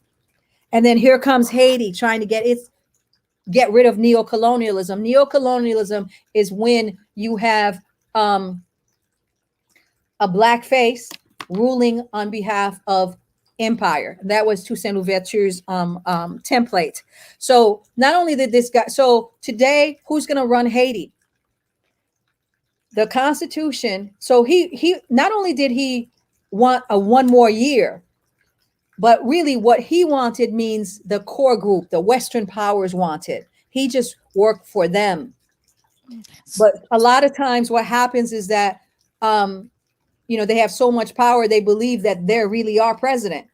Speaker 3: And then here comes Haiti trying to get rid of neocolonialism. Neocolonialism is when you have a black face ruling on behalf of empire. That was Toussaint Louverture's template. So not only did this guy, so today, who's going to run Haiti? The Constitution. So he not only did he want a 1 more year, but really what he wanted means the core group, the Western powers wanted. He just worked for them. But a lot of times what happens is that, they have so much power, they believe that they really are president.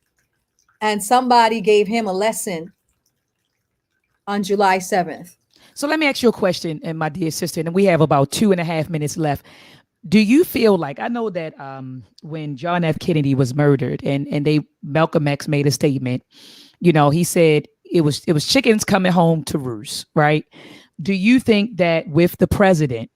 Speaker 3: And somebody gave him a lesson on July 7th.
Speaker 2: So let me ask you a question, and my dear sister, and we have about 2.5 minutes left. Do you feel like, I know that when John F. Kennedy was murdered and Malcolm X made a statement, he said it was chickens coming home to roost, right? Do you think that with the president,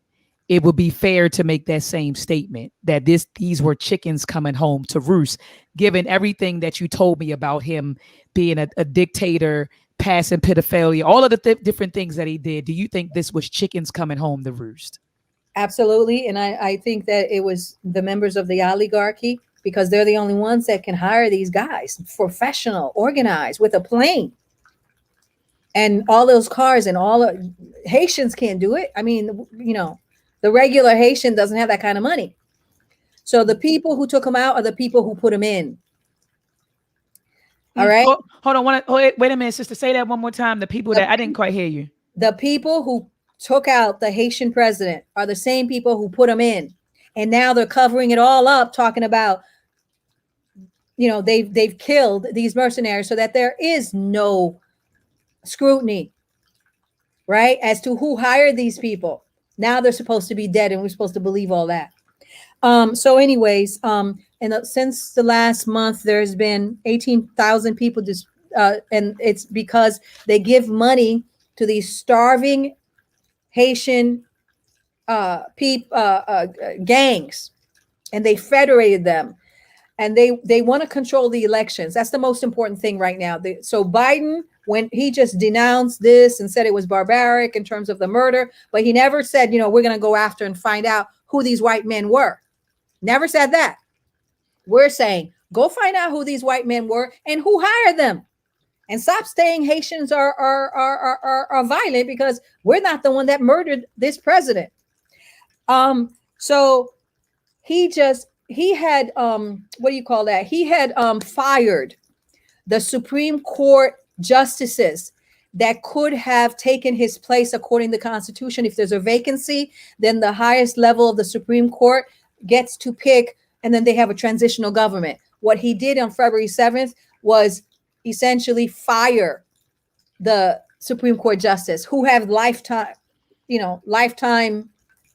Speaker 2: it would be fair to make that same statement that these were chickens coming home to roost, given everything that you told me about him being a dictator, passing pedophilia, all of the different things that he did? Do you think this was chickens coming home to roost?
Speaker 3: Absolutely. And I think that it was the members of the oligarchy, because they're the only ones that can hire these guys, professional, organized, with a plane and all those cars, and Haitians can't do it. I mean, the regular Haitian doesn't have that kind of money. So the people who took him out are the people who put him in. All right.
Speaker 2: Hold on. Wait a minute, sister. Say that one more time. The people that I didn't quite hear you.
Speaker 3: The people who took out the Haitian president are the same people who put him in. And now they're covering it all up, talking about, they've killed these mercenaries so that there is no scrutiny, right? As to who hired these people. Now they're supposed to be dead, and we're supposed to believe all that. So anyways, since the last month, there's been 18,000 people and it's because they give money to these starving Haitian gangs, and they federated them, and they want to control the elections. That's the most important thing right now. So Biden, when he just denounced this and said it was barbaric in terms of the murder, but he never said, we're going to go after and find out who these white men were. Never said that. We're saying, go find out who these white men were and who hired them. and stop saying Haitians are violent, because we're not the one that murdered this president. So he had what do you call that? He had fired the Supreme Court justices that could have taken his place according to the Constitution. If there's a vacancy, then the highest level of the Supreme Court gets to pick, and then they have a transitional government. What he did on February 7th was essentially fire the Supreme Court justice who have lifetime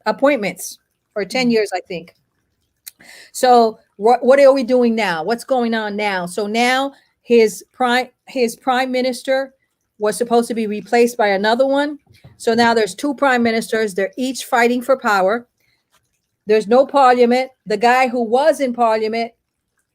Speaker 3: appointments, or 10 years, I think. So what are we doing now? What's going on now? So now his prime minister was supposed to be replaced by another one. So now there's two prime ministers. They're each fighting for power. There's no parliament. The guy who was in parliament,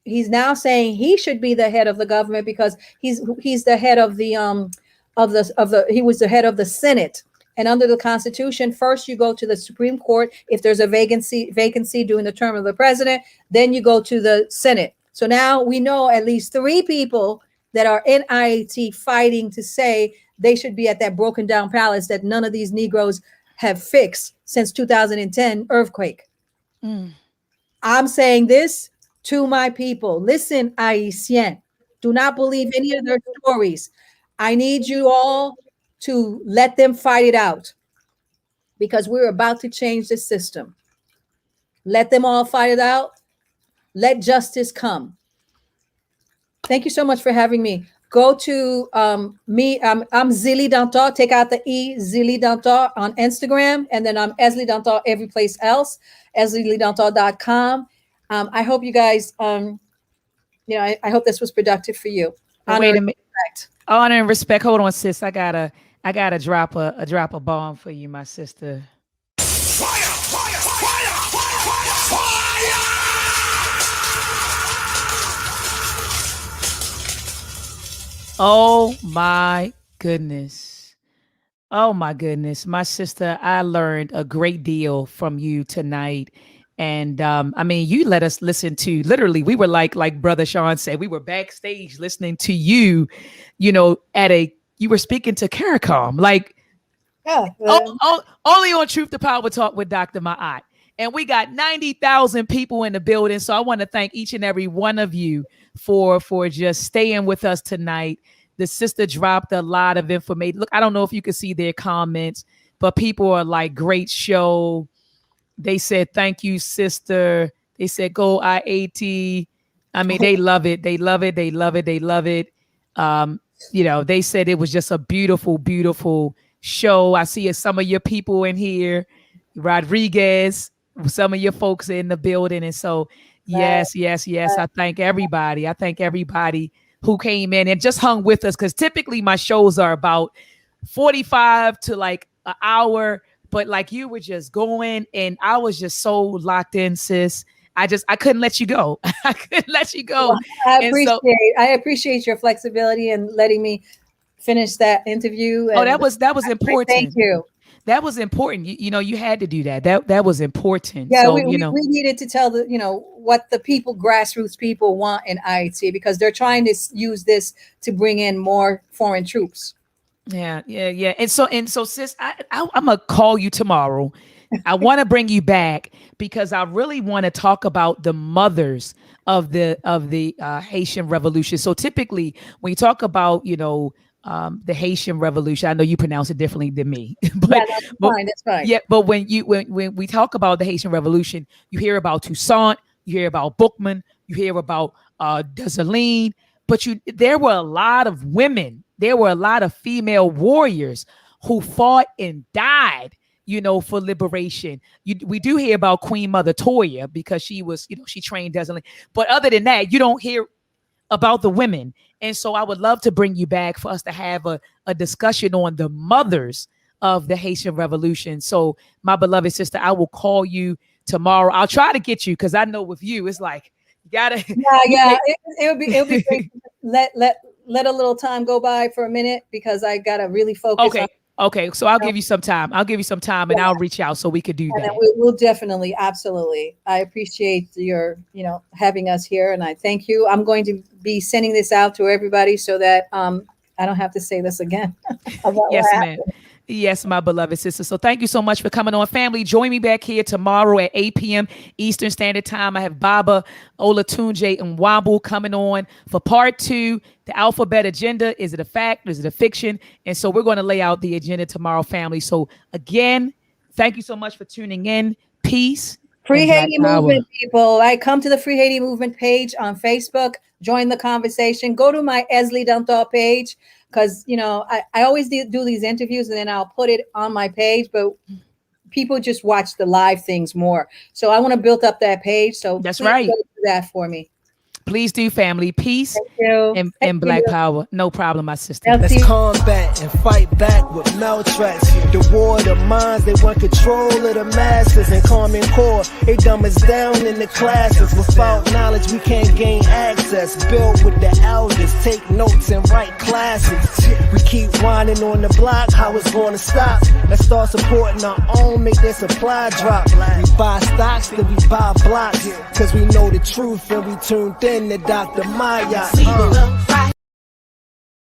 Speaker 3: he's now saying he should be the head of the government, because he's the head of he was the head of the Senate. And under the Constitution, first you go to the Supreme Court if there's a vacancy during the term of the president, then you go to the Senate. So now we know at least 3 people that are in IAT fighting to say they should be at that broken down palace that none of these Negroes have fixed since 2010 earthquake. I'm saying this to my people. Listen, Haitian, do not believe any of their stories. I need you all to let them fight it out, because we're about to change the system. Let them all fight it out. Let justice come. Thank you so much for having me. Go to me. I'm Zili Dantor. Take out the E, Zili Dantor on Instagram. And then I'm Esli Dantor every place else, eslidantor.com. I hope you guys, I hope this was productive for you.
Speaker 2: Wait a minute. Honor and respect. Hold on, sis. I gotta drop a bomb for you, my sister. Oh my goodness. Oh my goodness. My sister, I learned a great deal from you tonight. And you let us listen to, literally, we were like Brother Sean said, we were backstage listening to you, you were speaking to CARICOM, only on Truth to Power Talk with Dr.maat. And we got 90,000 people in the building. So I want to thank each and every one of you for just staying with us tonight. The sister dropped a lot of information. Look, I don't know if you can see their comments, but people are like, great show. They said, thank you, sister. They said, go IAT. They love it. They love it. They love it. They love it. They said it was just a beautiful, beautiful show. I see some of your people in here, Rodriguez, some of your folks in the building. And so, yes. I thank everybody. I thank everybody who came in and just hung with us. Because typically my shows are about 45 to like an hour. But like you were just going, and I was just so locked in, sis. I couldn't let you go. I couldn't let you go.
Speaker 3: Well, I appreciate your flexibility and letting me finish that interview.
Speaker 2: Oh, that was important.
Speaker 3: Thank you.
Speaker 2: That was important. You had to do that. That was important.
Speaker 3: Yeah,
Speaker 2: so,
Speaker 3: we needed to tell what the people, grassroots people want in IAT, because they're trying to use this to bring in more foreign troops.
Speaker 2: Yeah. And so, sis, I'm gonna call you tomorrow. I want to bring you back because I really want to talk about the mothers of the Haitian Revolution. So typically, when you talk about the Haitian Revolution, I know you pronounce it differently than me, but
Speaker 3: that's fine. That's fine.
Speaker 2: Yeah, but when we talk about the Haitian Revolution, you hear about Toussaint, you hear about Bookman, you hear about Dessalines, but there were a lot of women. There were a lot of female warriors who fought and died, for liberation. We do hear about Queen Mother Toya because she was, she trained Dessalines. But other than that, you don't hear about the women. And so I would love to bring you back for us to have a discussion on the mothers of the Haitian Revolution. So my beloved sister, I will call you tomorrow. I'll try to get you because I know with you, it's like, you gotta.
Speaker 3: Yeah. It would be great. Let a little time go by for a minute because I gotta really focus.
Speaker 2: Okay. So I'll give you some time. And I'll reach out so we could do that.
Speaker 3: We'll definitely, absolutely. I appreciate your, having us here, and I thank you. I'm going to be sending this out to everybody so that I don't have to say this again.
Speaker 2: Yes, ma'am. Yes, my beloved sister. So thank you so much for coming on. Family, join me back here tomorrow at 8 p.m. Eastern Standard Time. I have Baba Olatunji and Wambu coming on for part 2. The alphabet agenda. Is it a fact? Is it a fiction? And so we're going to lay out the agenda tomorrow, family. So again, thank you so much for tuning in. Peace.
Speaker 3: Free Haiti Movement, people. Come to the Free Haiti Movement page on Facebook. Join the conversation. Go to my Esli Dantor page. Because, I always do these interviews and then I'll put it on my page, but people just watch the live things more. So I want to build up that page. So
Speaker 2: that's right.
Speaker 3: Do that for me.
Speaker 2: Please do, family. Peace and Black Power. No problem, my sister.
Speaker 1: Let's combat and fight back with maltracks. The war of the minds, they want control of the masses. And Common Core, they dumb us down in the classes. Without knowledge, we can't gain access. Build with the elders, take notes and write classes. We keep whining on the block, how it's gonna stop? Let's start supporting our own, make their supply drop. We buy stocks, then we buy blocks. Cause we know the truth and we tuned in to Dr. Maat.